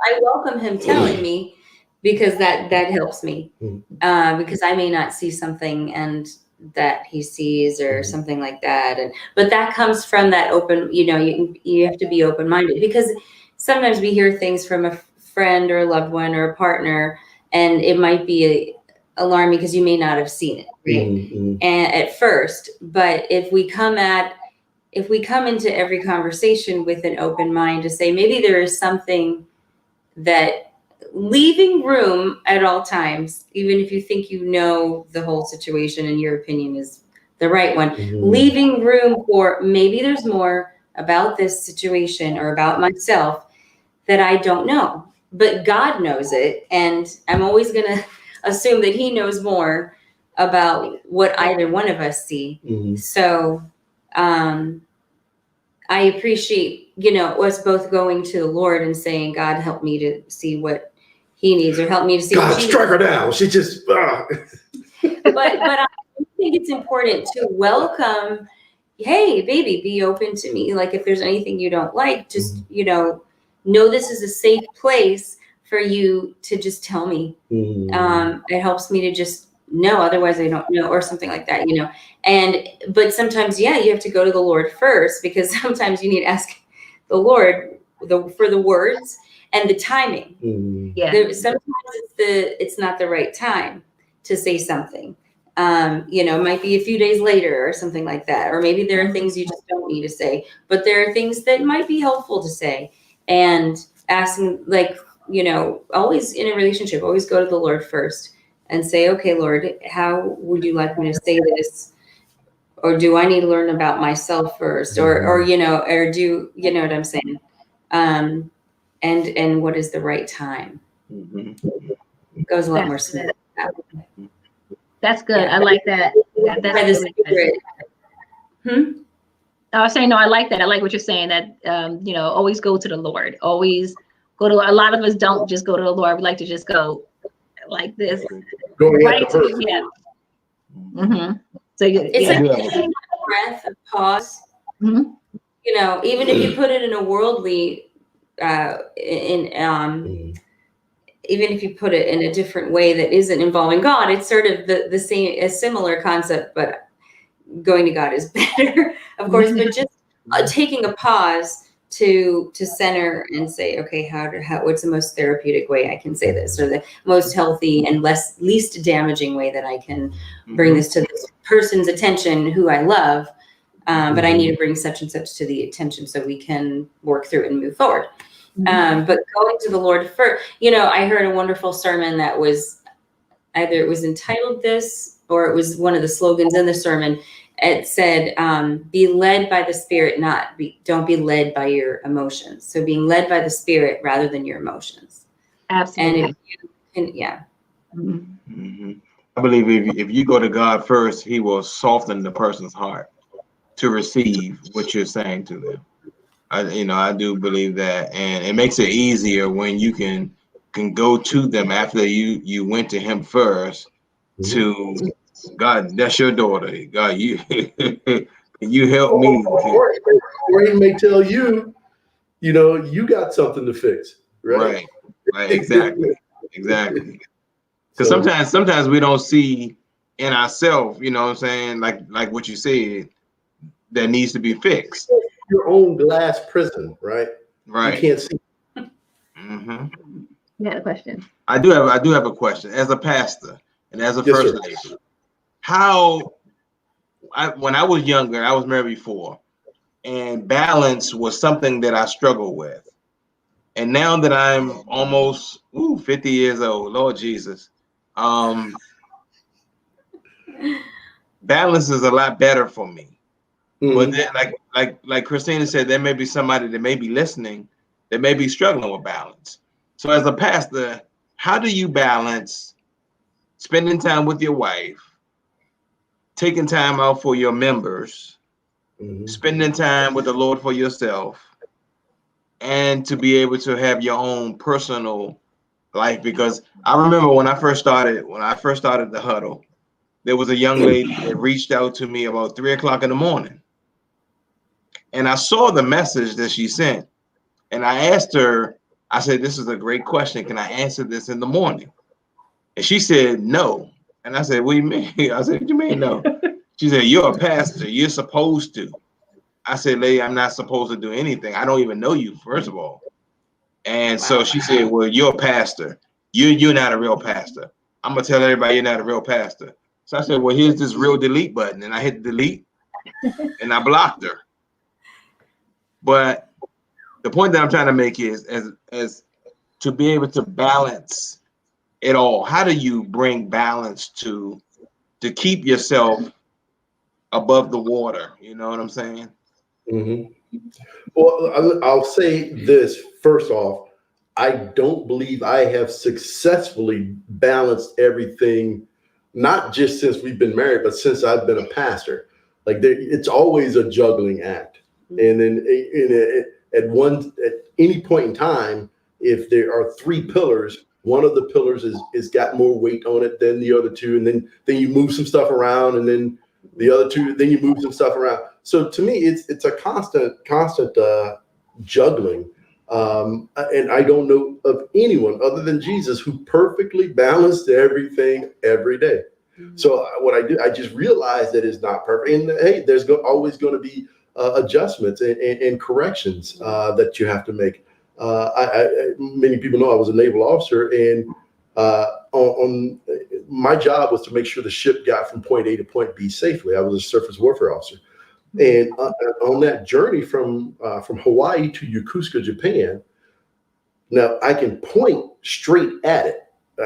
I welcome him telling me, because that helps me. Because I may not see something and that he sees, or something like that. But that comes from that open, you have to be open-minded, because sometimes we hear things from a friend or a loved one or a partner, and it might be alarming because you may not have seen it, right? And at first, but if we come into every conversation with an open mind to say, maybe there is something that, leaving room at all times, even if you think the whole situation and your opinion is the right one, leaving room for, maybe there's more about this situation or about myself that I don't know. but God knows it, and I'm always gonna assume that He knows more about what either one of us see. Mhm. So I appreciate, us both going to the Lord and saying, God, help me to see what He needs, or help me to see God, what she strike her needs. down. She just. But I think it's important to welcome, hey, baby, be open to me. Like, if there's anything you don't like, just, know this is a safe place for you to just tell me. It helps me to just know, otherwise I don't know, or something like that, but sometimes, you have to go to the Lord first, because sometimes you need to ask the Lord for the words and the timing. Sometimes it's not the right time to say something. It might be a few days later or something like that, or maybe there are things you just don't need to say, but there are things that might be helpful to say. And asking, always in a relationship, always go to the Lord first and say, okay, Lord, how would you like me to say this? Or do I need to learn about myself first? Or do, you know what I'm saying? And what is the right time? It goes a lot more smooth. That's good. I like that. That's really good. I was saying, no, I like that. I like what you're saying, that, always go to the Lord. Always go to, a lot of us don't just go to the Lord. We like to just go like this. Right to the, So it's like taking a breath, a pause. Even if you put it in a worldly, even if you put it in a different way that isn't involving God, it's sort of the same, a similar concept, but going to God is better, of course. But just taking a pause to center and say, okay, what's the most therapeutic way I can say this, or the most healthy and least damaging way that I can bring this to this person's attention who I love, but I need to bring such and such to the attention so we can work through it and move forward. But going to the Lord first, I heard a wonderful sermon that was either it was entitled this, or it was one of the slogans in the sermon. It said, be led by the Spirit, don't be led by your emotions. So being led by the Spirit rather than your emotions. Absolutely. And if you can, I believe if you go to God first, He will soften the person's heart to receive what you're saying to them. I do believe that, and it makes it easier when you can go to them after you went to Him first. To God, that's your daughter. God, you you help me. Or He may tell you, you got something to fix. Right. Exactly. Because sometimes we don't see in ourselves, what I'm saying, like what you said, that needs to be fixed. Your own glass prison, right? Right. You can't see. You had a question. I do have a question. As a pastor and as a first lady, when I was younger, I was married before, and balance was something that I struggled with. And now that I'm almost 50 years old, Lord Jesus, balance is a lot better for me. But then, like Christina said, there may be somebody that may be listening that may be struggling with balance. So as a pastor, how do you balance spending time with your wife, taking time out for your members, spending time with the Lord for yourself, and to be able to have your own personal life? Because I remember when I first started the huddle, there was a young lady that reached out to me about 3 o'clock in the morning. And I saw the message that she sent. And I asked her, I said, this is a great question. Can I answer this in the morning? And she said, no. And I said, what do you mean? I said, what do you mean no? She said, you're a pastor. You're supposed to. I said, lady, I'm not supposed to do anything. I don't even know you, first of all. And so she said, well, you're a pastor. You're not a real pastor. I'm going to tell everybody you're not a real pastor. So I said, well, here's this real delete button. And I hit delete and I blocked her. But the point that I'm trying to make is as to be able to balance it all. How do you bring balance to keep yourself above the water? You know what I'm saying? Well, I'll say this first off. I don't believe I have successfully balanced everything, not just since we've been married, but since I've been a pastor. Like it's always a juggling act. And then at any point in time, if there are three pillars, one of the pillars is got more weight on it than the other two, and then you move some stuff around, and then the other two, then you move some stuff around. So to me, it's a constant juggling. And I don't know of anyone other than Jesus who perfectly balanced everything every day. So what I do, I just realize that it's not perfect. And hey, there's always going to be adjustments and corrections that you have to make. Many people know I was a naval officer, and on my job was to make sure the ship got from point A to point B safely. I was a surface warfare officer. And on that journey from Hawaii to Yokosuka, Japan, now I can point straight at it.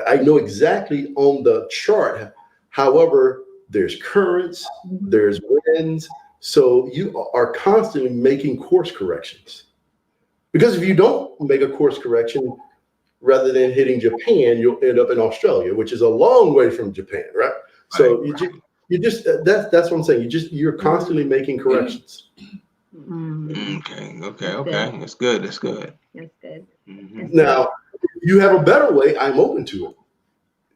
I know exactly on the chart. However, there's currents, there's winds. So you are constantly making course corrections. Because if you don't make a course correction, rather than hitting Japan, you'll end up in Australia, which is a long way from Japan, right? So you just that's what I'm saying. You're constantly making corrections. Okay. That's good. That's good. Now, if you have a better way, I'm open to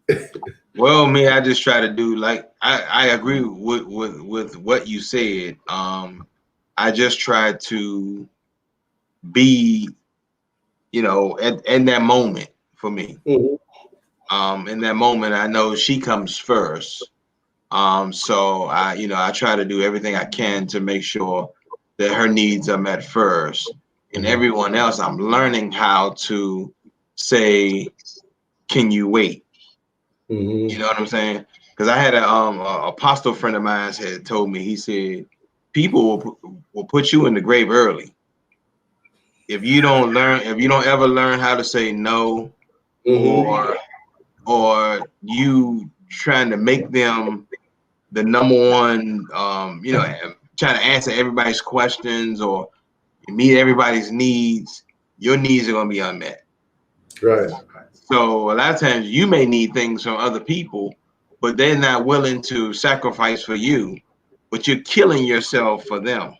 it. Well, me, I just try to do like I agree with what you said. I just try to be, in that moment for me. In that moment, I know she comes first. So I try to do everything I can to make sure that her needs are met first, and everyone else, I'm learning how to say, "Can you wait?" You know what I'm saying? Because I had a apostle friend of mine had told me, he said, people will put you in the grave early if you don't ever learn how to say no, or you trying to make them the number one, trying to answer everybody's questions or meet everybody's needs. Your needs are going to be unmet. Right. So a lot of times you may need things from other people, but they're not willing to sacrifice for you, but you're killing yourself for them.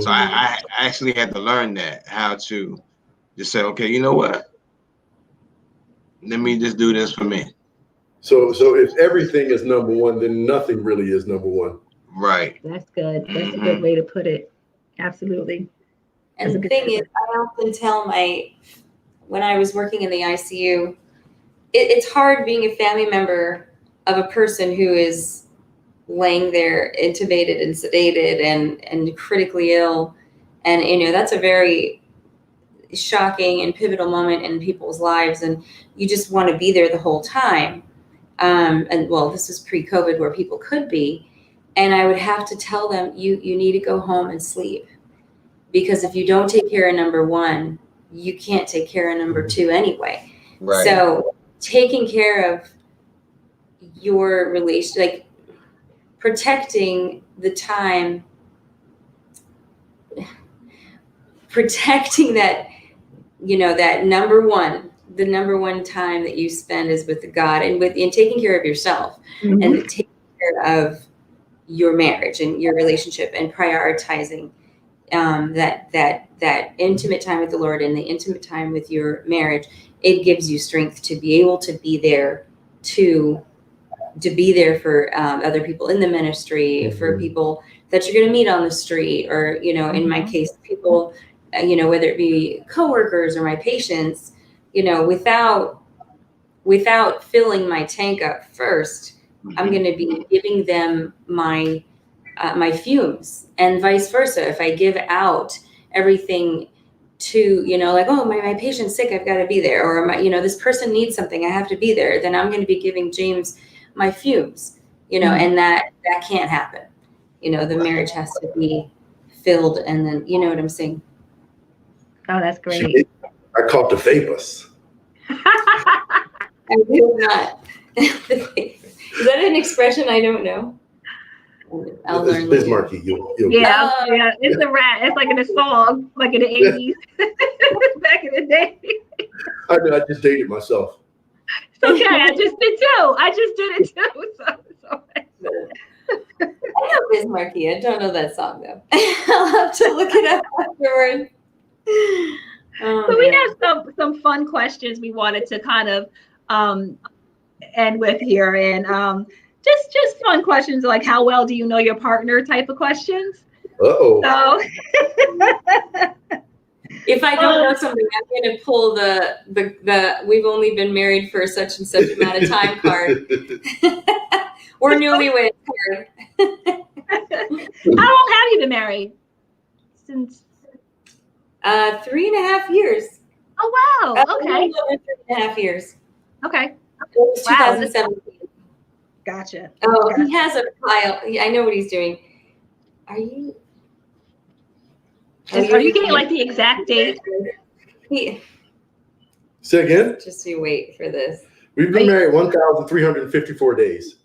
So I actually had to learn that, how to just say, okay, you know what? Let me just do this for me. So if everything is number one, then nothing really is number one. Right. That's good. That's a good way to put it. Absolutely. And the thing is, I often tell when I was working in the ICU, it's hard being a family member of a person who is laying there intubated and sedated and critically ill. And, that's a very shocking and pivotal moment in people's lives. And you just want to be there the whole time. And well, this was pre-COVID where people could be. And I would have to tell them, you need to go home and sleep. Because if you don't take care of number one, you can't take care of number two anyway. Right. So taking care of your relation, like protecting the time, protecting that, that number one, the number one time that you spend is with God and taking care of yourself and taking care of your marriage and your relationship and prioritizing that intimate time with the Lord and the intimate time with your marriage. It gives you strength to be able to be there to be there for other people in the ministry, for people that you're going to meet on the street, or in my case, people whether it be coworkers or my patients, without filling my tank up first, I'm going to be giving them my fumes, and vice versa. If I give out everything to, like, oh, my patient's sick, I've got to be there, or this person needs something, I have to be there, then I'm going to be giving James my fumes, and that can't happen. The marriage has to be filled, and then, you know what I'm saying? Oh, that's great. I caught the vapors. I will not. Is that an expression? I don't know. I'll learn later. Bismarcky. Yeah, it's a rat. It's like in a song, like in the 80s, back in the day. I know, I just dated myself. It's okay. I just did too. I just did it too. So. I know Bismarcky. I don't know that song though. I'll have to look it up afterwards. Oh, So we man. have some fun questions we wanted to kind of end with here, and just fun questions like how well do you know your partner type of questions. Uh-oh. So If I don't know something, I'm going to pull the we've only been married for such and such amount of time card. Or newlywed card. how long have you been married? Since 3.5 years. oh wow, okay, 3.5 years. okay, It was wow. 2017. Gotcha. Oh, Gotcha. he has a pile. I know what he's doing. Are you? Are you getting like the exact date? Say again? Just you wait for this. We've been married 1,354 days.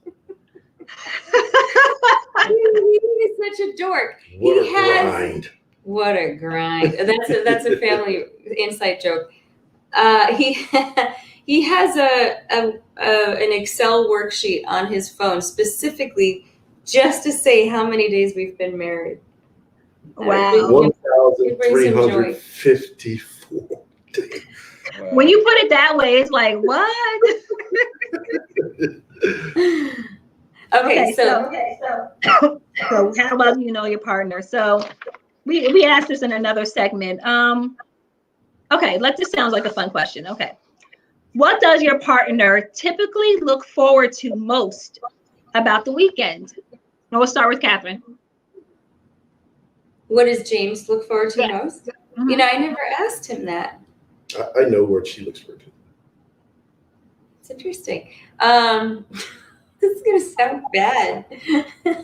He is such a dork. What a grind. What a grind. That's a family inside joke. He has an Excel worksheet on his phone specifically just to say how many days we've been married. Wow. 1,354 days. When you put it that way, it's like what? Okay, so how well do you know your partner? So we asked this in another segment. Okay, this sounds like a fun question. Okay. What does your partner typically look forward to most about the weekend? And we'll start with Katherine. what does James look forward to most? Mm-hmm. You know, I never asked him that. I know what she looks forward to. It's interesting. This is gonna sound bad.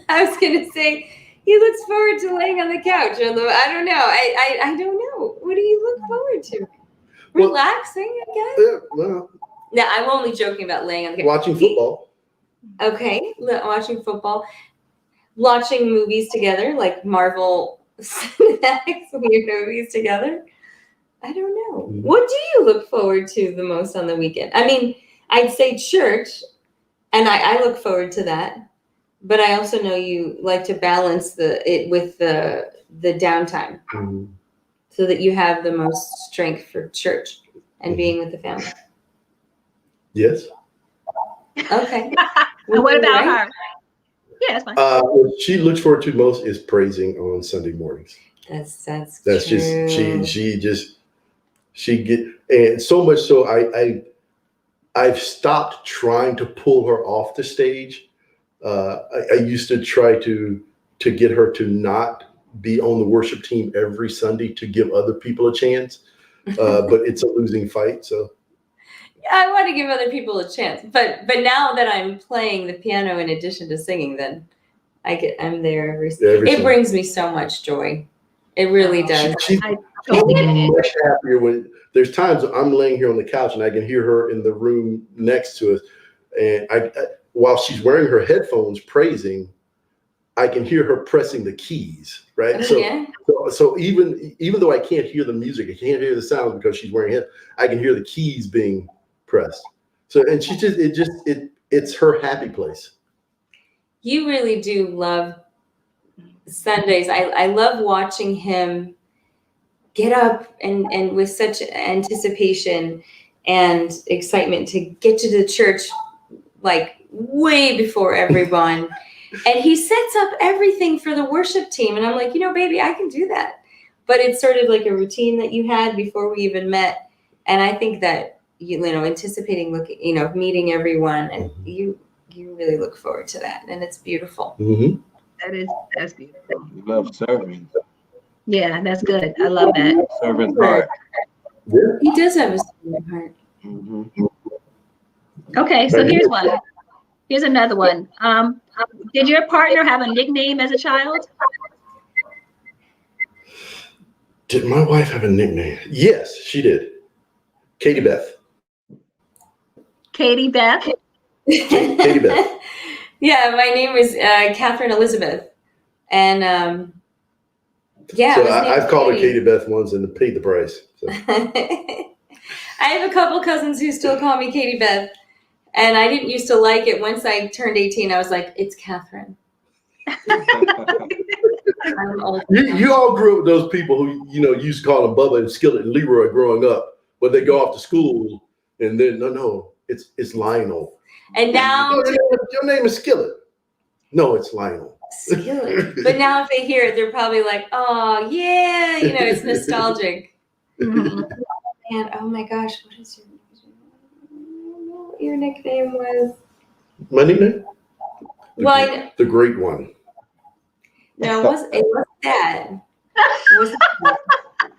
I was gonna say he looks forward to laying on the couch. Although I don't know. I don't know. What do you look forward to? Well, Relaxing, I guess. Yeah, well, No, I'm only joking about laying on the couch. watching football. Okay, watching football, watching movies together, like Marvel cinematic weird movies together. I don't know. Mm-hmm. What do you look forward to the most on the weekend? I mean, I'd say church, and I look forward to that. But I also know you like to balance it with the downtime, so that you have the most strength for church and being with the family. Yes. Okay. And what about her? Yeah, that's fine. What she looks forward to most is praising on Sunday mornings. That's That's true. just she get, and so much so I've stopped trying to pull her off the stage. I used to try to get her to not be on the worship team every Sunday to give other people a chance, but it's a losing fight. So I want to give other people a chance, but now that I'm playing the piano in addition to singing, then I'm there every Sunday. It brings me so much joy. It really does. She's much happier when there's times I'm laying here on the couch and I can hear her in the room next to us, and I while she's wearing her headphones praising, I can hear her pressing the keys, right? Oh, So even though I can't hear the music, I can't hear the sounds because she's wearing it, I can hear the keys being pressed. So, and she it's her happy place. You really do love Sundays. I love watching him get up and with such anticipation and excitement to get to the church like way before everyone. And he sets up everything for the worship team. And I'm like, baby, I can do that. But it's sort of like a routine that you had before we even met. And I think that, anticipating, meeting everyone, and you really look forward to that. And it's beautiful. Mm-hmm. That's beautiful. We love serving. Yeah, that's good. I love that. Servant heart. Yeah. He does have a servant heart. Mm-hmm. Okay, so here's one. Here's another one. Did your partner have a nickname as a child? Did my wife have a nickname? Yes, she did. Katie Beth. Katie Beth? Katie Beth. Yeah, my name was Katherine Elizabeth. And So I've called her Katie Beth once and paid the price. So. I have a couple cousins who still call me Katie Beth, and I didn't used to like it. Once I turned 18, I was like, it's Katherine. I'm old. You all grew up with those people who, used to call them Bubba and Skillet and Leroy growing up, but they go off to school and then, no, it's Lionel. And now your name is Skillet. No, it's Lionel. Skillet. But now if they hear it, they're probably like, oh, yeah, it's nostalgic. And oh my gosh, what is your nickname was? My nickname? The great one. No, it wasn't that. It wasn't that.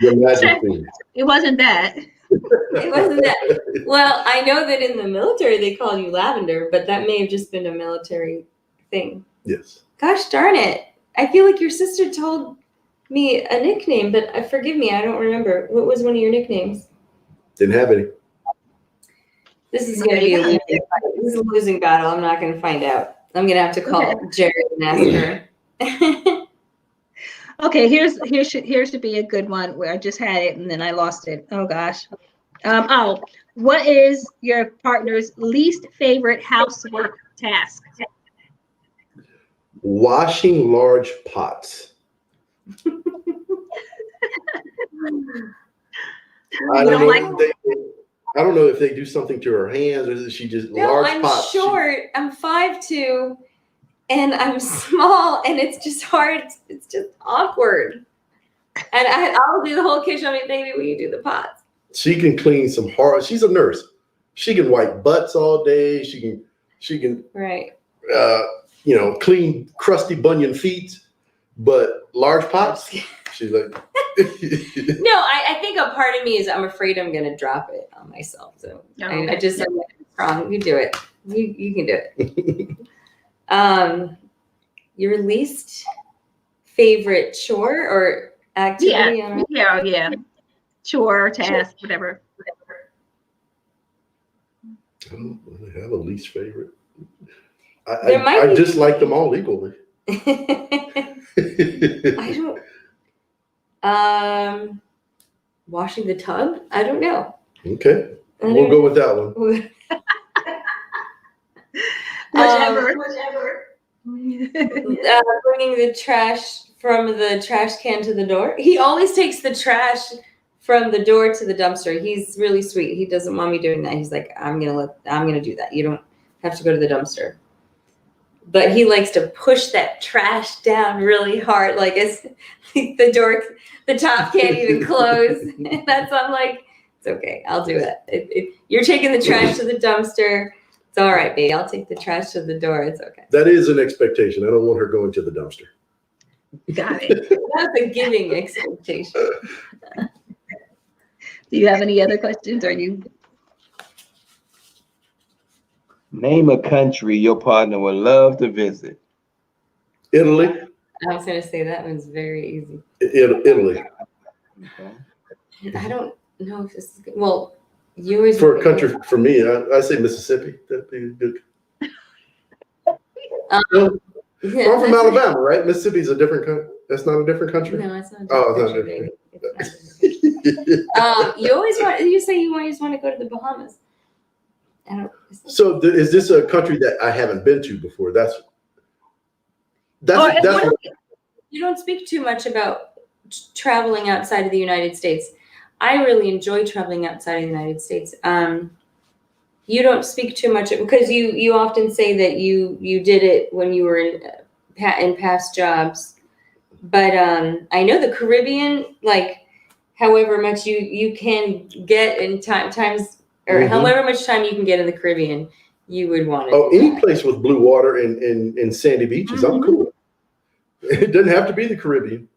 Your Majesty. It wasn't that. It wasn't that. Well, I know that in the military they call you Lavender, but that may have just been a military thing. Yes. Gosh darn it. I feel like your sister told me a nickname, but forgive me, I don't remember. What was one of your nicknames? Didn't have any. This is going to be a losing fight. This is a losing battle. I'm not going to find out. I'm going to have to call Jerry and ask her. Okay, here should be a good one where I just had it and then I lost it. Oh gosh. What is your partner's least favorite housework task? Washing large pots. I don't know if they do something to her hands or is she just large I'm pots. Short. I'm 5'2", and I'm small, and it's just hard. It's just awkward. And I'll do the whole kitchen. I mean, baby, will you do the pots? She can clean some hard. She's a nurse. She can wipe butts all day. She can right. Clean crusty bunion feet, but large pots. She's like. No, I think a part of me is I'm afraid I'm going to drop it on myself. So I just am wrong. You do it. You can do it. Your least favorite chore or activity? Yeah. Chore, task, whatever. I don't really have a least favorite. I dislike them all equally. I don't. Washing the tub? I don't know. Okay. We'll go with that one. Whichever. Bringing the trash from the trash can to the door. He always takes the trash from the door to the dumpster. He's really sweet. He doesn't want me doing that. He's like, I'm gonna do that. You don't have to go to the dumpster. But he likes to push that trash down really hard, like it's the door, the top can't even close. And I'm like, it's okay, I'll do it. You're taking the trash to the dumpster. It's all right, babe. I'll take the trash to the door. It's okay. That is an expectation. I don't want her going to the dumpster. Got it. That's a giving expectation. Do you have any other questions? Or you? Name a country your partner would love to visit. Italy. I was going to say that one's very easy. Italy. I don't know if this is good. Well, you always for a country for me. I say Mississippi. That'd be good. I'm from Alabama, right? Mississippi's a different country. That's not a different country. No, it's not. It's not different. You always want to go to the Bahamas. So is this a country that I haven't been to before? That's you don't speak too much about traveling outside of the United States. I really enjoy traveling outside of the United States. You don't speak too much because you often say that you did it when you were in past jobs. But I know the Caribbean, like however much you can get in times. Or however much time you can get in the Caribbean, you would want to. Oh, any place with blue water and sandy beaches, I'm cool. It doesn't have to be the Caribbean.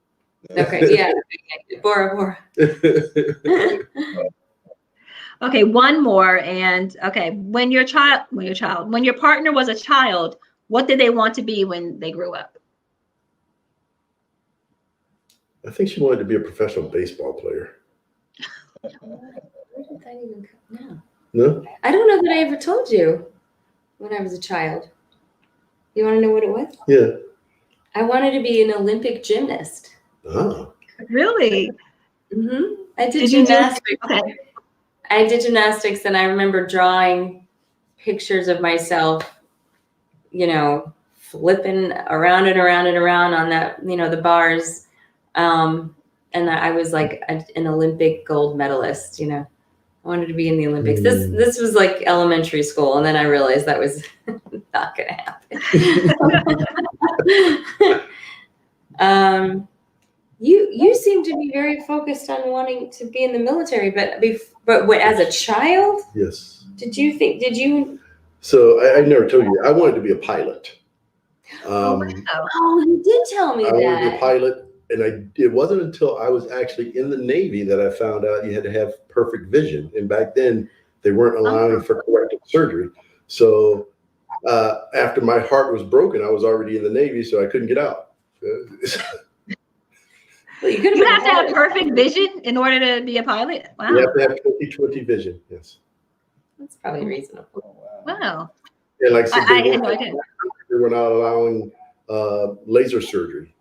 Okay, yeah, Bora Bora. Okay, one more, and okay, when your partner was a child, what did they want to be when they grew up? I think she wanted to be a professional baseball player. Where did that even come? No? I don't know that I ever told you when I was a child. You want to know what it was? Yeah. I wanted to be an Olympic gymnast. Oh. Really? I did gymnastics. Okay. I did gymnastics, and I remember drawing pictures of myself, flipping around and around and around on that, the bars. And I was like an Olympic gold medalist, I wanted to be in the Olympics. This was like elementary school. And then I realized that was not going to happen. You seem to be very focused on wanting to be in the military, but as a child? Yes. Did you? So I never told you, I wanted to be a pilot. Oh, you did tell me I that. wanted to be a pilot, and it wasn't until I was actually in the Navy that I found out you had to have perfect vision. And back then, they weren't allowing for corrective surgery. So after my heart was broken, I was already in the Navy, so I couldn't get out. Well, you have to have perfect vision in order to be a pilot. Wow. You have to have 20/20 vision. Yes. That's probably reasonable. Wow. And like I said, I had no idea. they were not allowing laser surgery.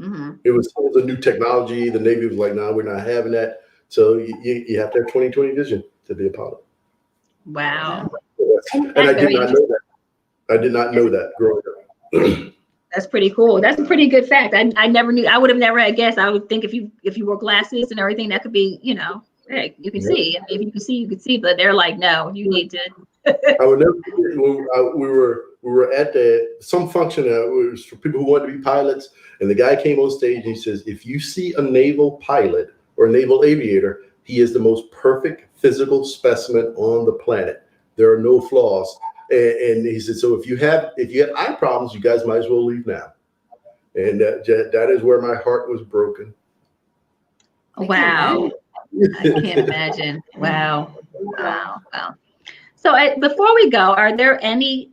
Mm-hmm. It was a new technology. The Navy was like, no, we're not having that. So you have to have 20/20 vision to be a pilot. Wow. And I did not know that. I did not know that growing up. That's pretty cool. That's a pretty good fact. I never knew. I would have never guessed. I would think if you wore glasses and everything, that could be, hey, you can see. If you can see, you can see. But they're like, no, you need to. I would never. We were at some function. It was for people who wanted to be pilots, and the guy came on stage and he says, "If you see a naval pilot or a naval aviator, he is the most perfect physical specimen on the planet. There are no flaws." And he said, "So if you have eye problems, you guys might as well leave now." And that is where my heart was broken. Wow. I can't imagine. Wow. So before we go, are there a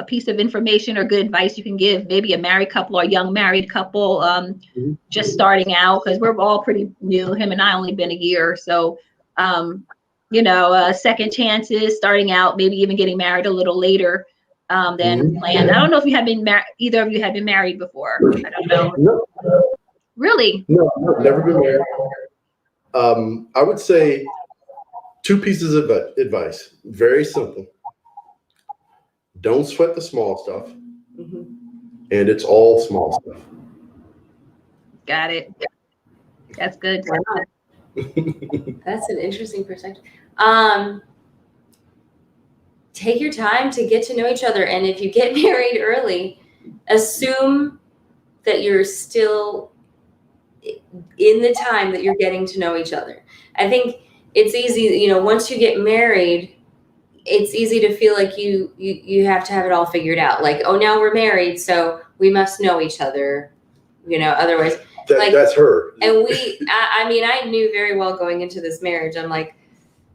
piece of information or good advice you can give, maybe a married couple or a young married couple just starting out? Because we're all pretty new. Him and I only been a year. So, second chances, starting out, maybe even getting married a little later than planned. I don't know if you have been married, either of you have been married before. I don't know. No. Really? No, I've never been married. I would say 2 pieces of advice. Very simple. Don't sweat the small stuff. And it's all small stuff. Got it. That's good. That's an interesting perspective. Take your time to get to know each other. And if you get married early, assume that you're still in the time that you're getting to know each other. I think it's easy, once you get married, it's easy to feel like you have to have it all figured out. Like, oh, now we're married, so we must know each other, otherwise. That's her. And I knew very well going into this marriage, I'm like,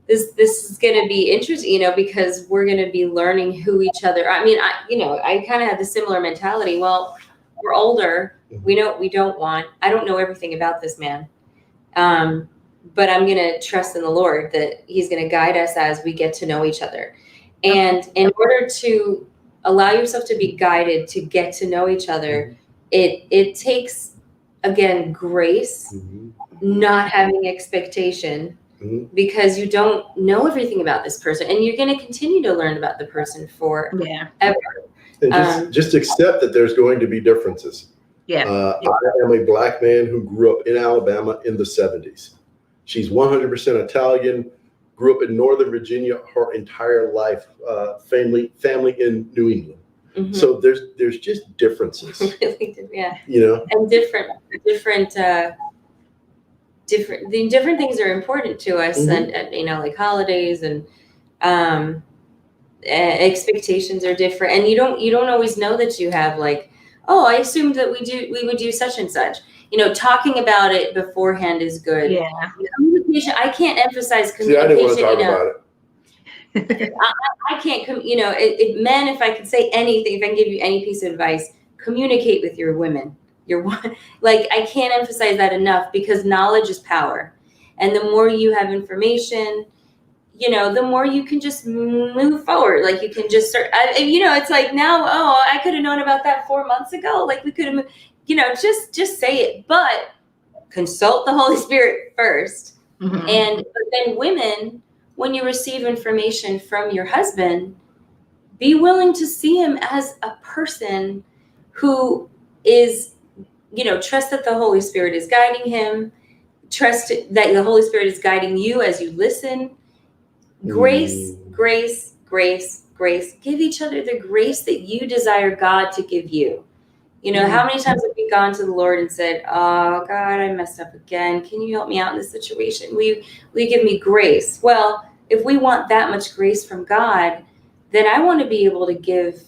this is going to be interesting, because we're going to be learning who each other. I kind of had the similar mentality. Well, we're older. We know what we don't want. I don't know everything about this man. But I'm going to trust in the Lord that he's going to guide us as we get to know each other. And in order to allow yourself to be guided, to get to know each other, it takes, again, grace, not having expectation, because you don't know everything about this person, and you're going to continue to learn about the person forever. And just accept that there's going to be differences. I am a Black man who grew up in Alabama in the 70s. She's 100% Italian, grew up in Northern Virginia her entire life, family in New England. So there's just differences. Really, yeah. And different things are important to us, and like holidays and expectations are different, and you don't always know that you have, like, oh, I assumed that we would do such and such. Talking about it beforehand is good. Yeah. Communication. I can't emphasize communication. See, I didn't want to talk about it. I can't men, if I could say anything, if I can give you any piece of advice, communicate with your women. I can't emphasize that enough, because knowledge is power. And the more you have information, the more you can just move forward. Like, you can just start, it's like now, oh, I could have known about that 4 months ago. Like, we could have, just say it, but consult the Holy Spirit first. And but then women, when you receive information from your husband, be willing to see him as a person who is, trust that the Holy Spirit is guiding him, trust that the Holy Spirit is guiding you as you listen. Grace, grace, grace, grace. Give each other the grace that you desire God to give you. How many times have we gone to the Lord and said, "Oh God, I messed up again. Can you help me out in this situation? Will you give me grace?" Well, if we want that much grace from God, then I want to be able to give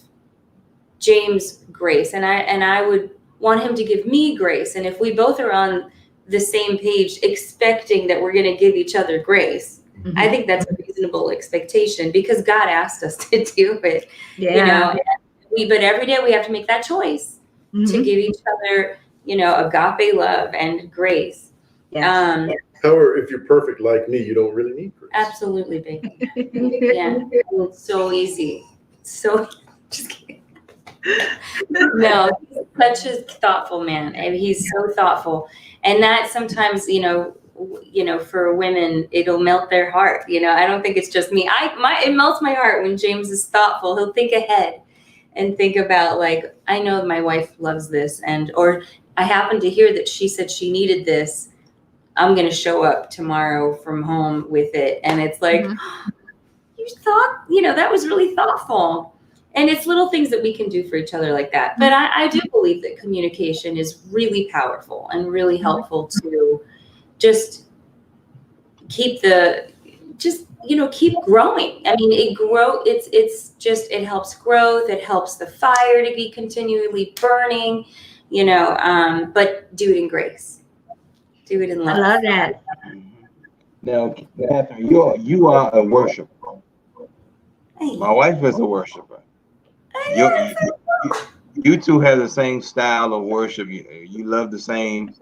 James grace, and I would want him to give me grace. And if we both are on the same page, expecting that we're going to give each other grace, I think that's a reasonable expectation, because God asked us to do it. But every day we have to make that choice to give each other, agape love and grace. However, if you're perfect like me, you don't really need grace. Absolutely, baby. Yeah, it's so easy. So, just kidding. No, he's such a thoughtful man, and he's so thoughtful, and that sometimes, for women, it'll melt their heart. I don't think it's just me. It melts my heart when James is thoughtful. He'll think ahead and think about, like, I know my wife loves this, or I happen to hear that she said she needed this. I'm going to show up tomorrow from home with it. And it's like, you thought, that was really thoughtful. And it's little things that we can do for each other like that. But I do believe that communication is really powerful and really helpful to just keep keep growing. I mean, it helps growth. It helps the fire to be continually burning, but do it in grace. Do it in love. I love that. Now, Katherine, you are a worshiper. My wife is a worshiper. You two have the same style of worship. You love the same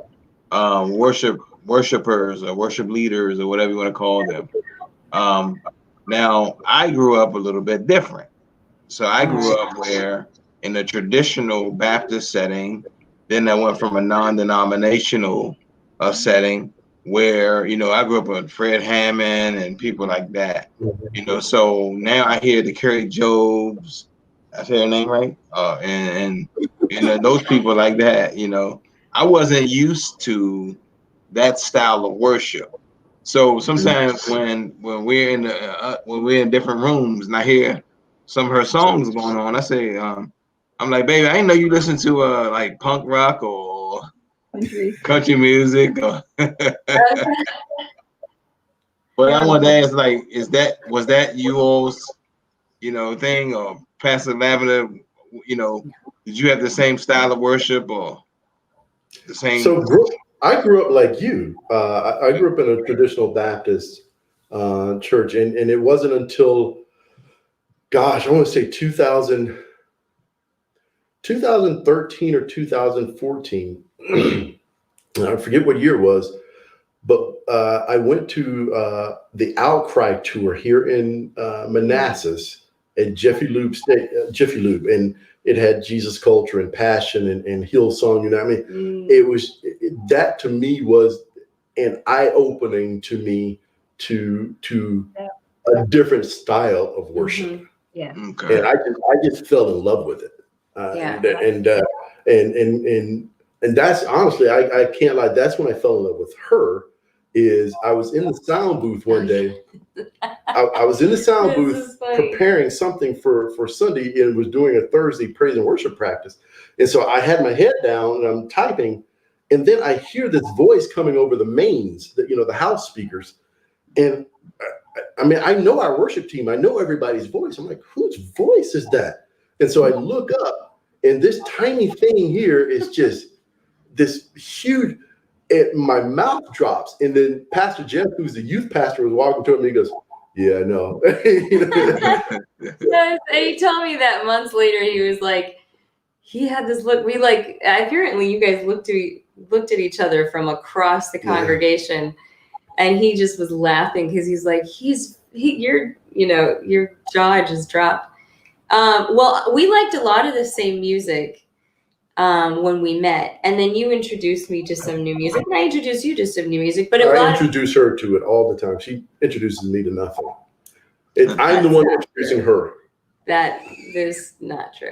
worshipers or worship leaders or whatever you want to call them. Now, I grew up a little bit different. So I grew up where in a traditional Baptist setting, then I went from a non-denominational setting where, I grew up with Fred Hammond and people like that, so now I hear the Kerry Jobs, I say her name right? And those people like that, I wasn't used to that style of worship. So sometimes when we're in different rooms and I hear some of her songs going on, I say, I'm like, baby, I didn't know you listen to like punk rock or country music. But I want to ask, like, was that you all's, thing, or Pastor Lavender, did you have the same style of worship or the same? So I grew up like you. I grew up in a traditional Baptist church, and it wasn't until, gosh, I want to say 2013 or 2014. I forget what year it was, but I went to the Outcry tour here in Manassas at Jiffy Lube, and it had Jesus Culture and Passion and Hillsong. It was that to me was an eye-opening to me to a different style of worship. Okay. And I just fell in love with it. And that's honestly, I can't lie. That's when I fell in love with her. Is I was in the sound booth one day. I was in the sound booth preparing something for Sunday, and was doing a Thursday praise and worship practice. And so I had my head down and I'm typing, and then I hear this voice coming over the mains, the house speakers. And I know our worship team. I know everybody's voice. I'm like, whose voice is that? And so I look up, and this tiny thing here is just this huge. My mouth drops, and then Pastor Jeff, who's the youth pastor, was walking to him, and he goes, "Yeah, I know." Yes, and he told me that months later. He was like, he had this look. We apparently you guys looked at each other from across the congregation, and he just was laughing because he's like, your jaw just dropped. Well, we liked a lot of the same music. when we met, and then you introduced me to some new music, and I introduced you to some new music. But I introduce her to it all the time. She introduces me to nothing. I'm the one introducing her. That is not true.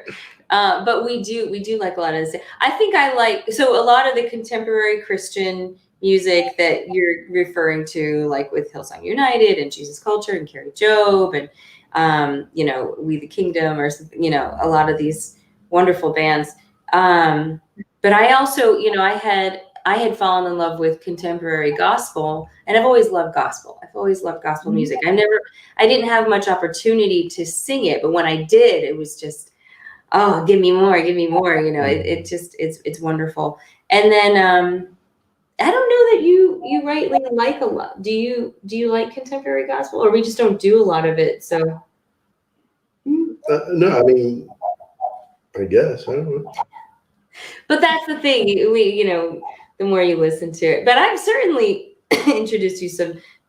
But we do like a lot of this. I think I like, so a lot of the contemporary Christian music that you're referring to, like with Hillsong United and Jesus Culture and Carrie Job and We the Kingdom, or something, a lot of these wonderful bands. But I also, I had fallen in love with contemporary gospel, and I've always loved gospel. I've always loved gospel music. I didn't have much opportunity to sing it, but when I did, it was just, oh, give me more. It's wonderful. And then, I don't know that you rightly like a lot. Do you like contemporary gospel, or we just don't do a lot of it? So. No, I mean, I guess, I don't know. But that's the thing, the more you listen to it. But I've certainly introduced you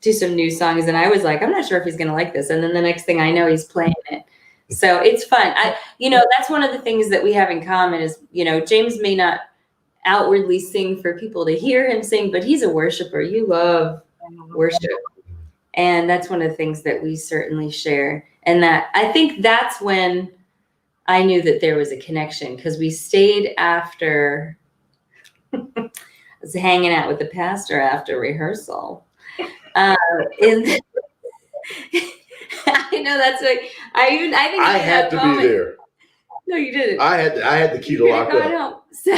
to some new songs, and I was like, I'm not sure if he's gonna like this. And then the next thing I know, he's playing it. So it's fun. That's one of the things that we have in common is, James may not outwardly sing for people to hear him sing, but he's a worshiper. You love worship. And that's one of the things that we certainly share. And that I think that's when I knew that there was a connection, because we stayed after I was hanging out with the pastor after rehearsal. I know that's what I think I had to be there. No, you didn't. I had the key to lock up. So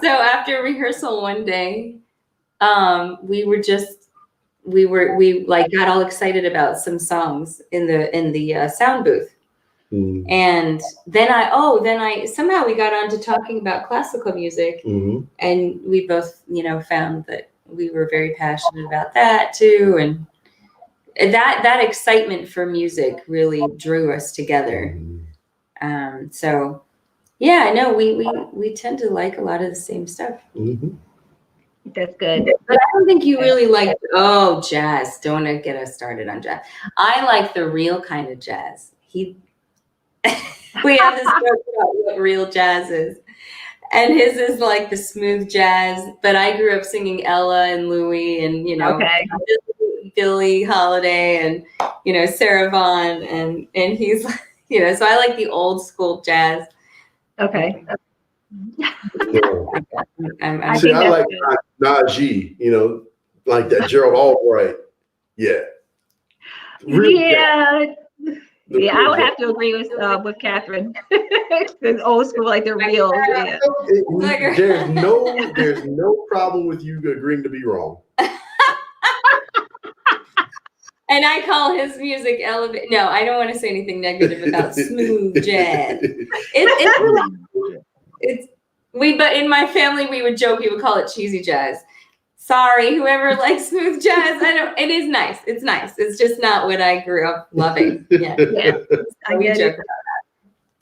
after rehearsal one day, we got all excited about some songs in the sound booth. And then I somehow we got on to talking about classical music, and we both, found that we were very passionate about that too. And that excitement for music really drew us together. So yeah, I know we tend to like a lot of the same stuff. That's good. But I don't think you really like, jazz. Don't get us started on jazz. I like the real kind of jazz. We have this joke about what real jazz is. And his is like the smooth jazz. But I grew up singing Ella and Louie and, Billie Holiday and, Sarah Vaughan. And he's, so I like the old school jazz. Okay. I like Najee, like that Gerald Albright. Yeah. Yeah, I would have to agree with Katherine. It's old school, like the real. Yeah. There's no problem with you agreeing to be wrong. And I call his music elevate. No, I don't want to say anything negative about smooth jazz. But in my family we would joke, we would call it cheesy jazz. Sorry, whoever likes smooth jazz. It is nice. It's nice. It's just not what I grew up loving. Yeah. We joke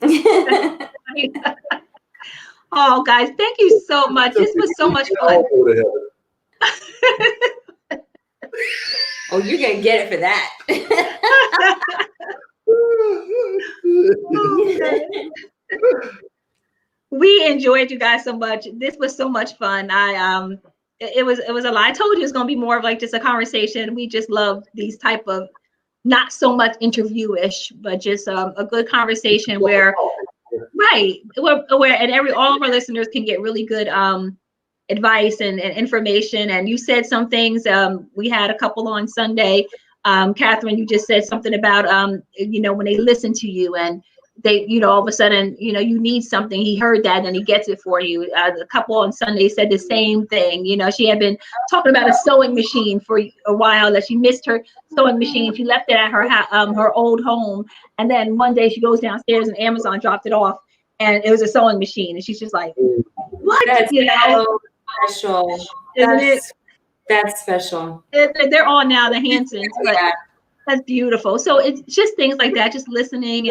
about that. Oh, guys, thank you so much. This was so much fun. Oh, you're gonna get it for that. We enjoyed you guys so much. This was so much fun. It was a lot. I told you it's gonna be more of like just a conversation. We just love these type of, not so much interview-ish, but just a good conversation where all of our listeners can get really good advice and information. And you said some things. We had a couple on Sunday. Katherine, you just said something about when they listen to you and they, all of a sudden, you need something. He heard that and he gets it for you. A couple on Sunday said the same thing. She had been talking about a sewing machine for a while, that she missed her sewing machine. She left it at her old home. And then one day she goes downstairs and Amazon dropped it off and it was a sewing machine. And she's just like, what? That's so special. That's special. They're all now the Hansons, but that's beautiful. So it's just things like that, just listening.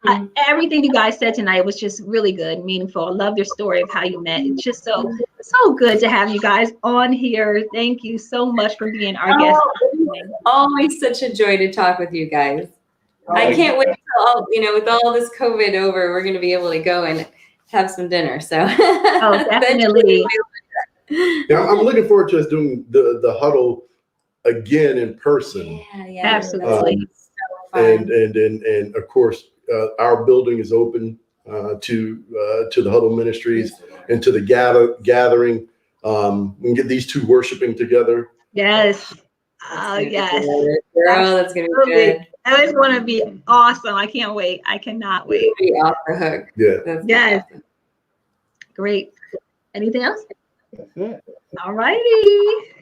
And everything you guys said tonight was just really good, meaningful. I love your story of how you met. It's just so good to have you guys on here. Thank you so much for being our guest. Always such a joy to talk with you guys. I can't wait till with all this COVID over, we're going to be able to go and have some dinner. So Oh, definitely. Yeah, I'm looking forward to us doing the huddle again in person. Yeah, Absolutely. So fun. And of course, our building is open to the huddle ministries and to the gathering. We can get these two worshiping together. Yes. Oh, yes. Girl, that's gonna be good. That is going to be awesome. I can't wait. I cannot wait. Be off the hook. Yeah. That's Yes. awesome. Great. Anything else? That's it. All righty.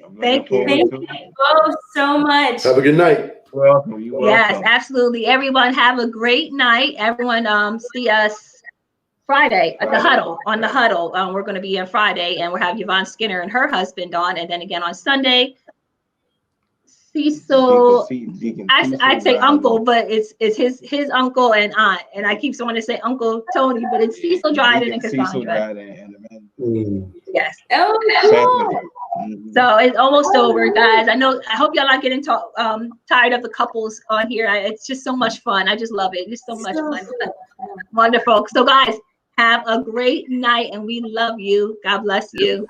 I'm Thank looking you. forward Thank to it. you both so much. Have a good night. Welcome. You're Yes, welcome. absolutely. Everyone have a great night. Everyone see us Friday at the huddle, on the huddle. We're going to be on Friday, and we'll have Yvonne Skinner and her husband on, and then again on Sunday, Cecil. Deacon Actually, I'd say uncle, but it's his uncle and aunt, and I keep wanting to say Uncle Tony, but it's Cecil Dryden and Cecil Cassandra. Dryden and Amanda. Yes. Oh, cool. So it's almost over, guys. I hope y'all not getting tired of the couples on here. It's just so much fun. I just love it. It's so much fun. Wonderful. So guys, have a great night, and we love you. God bless you.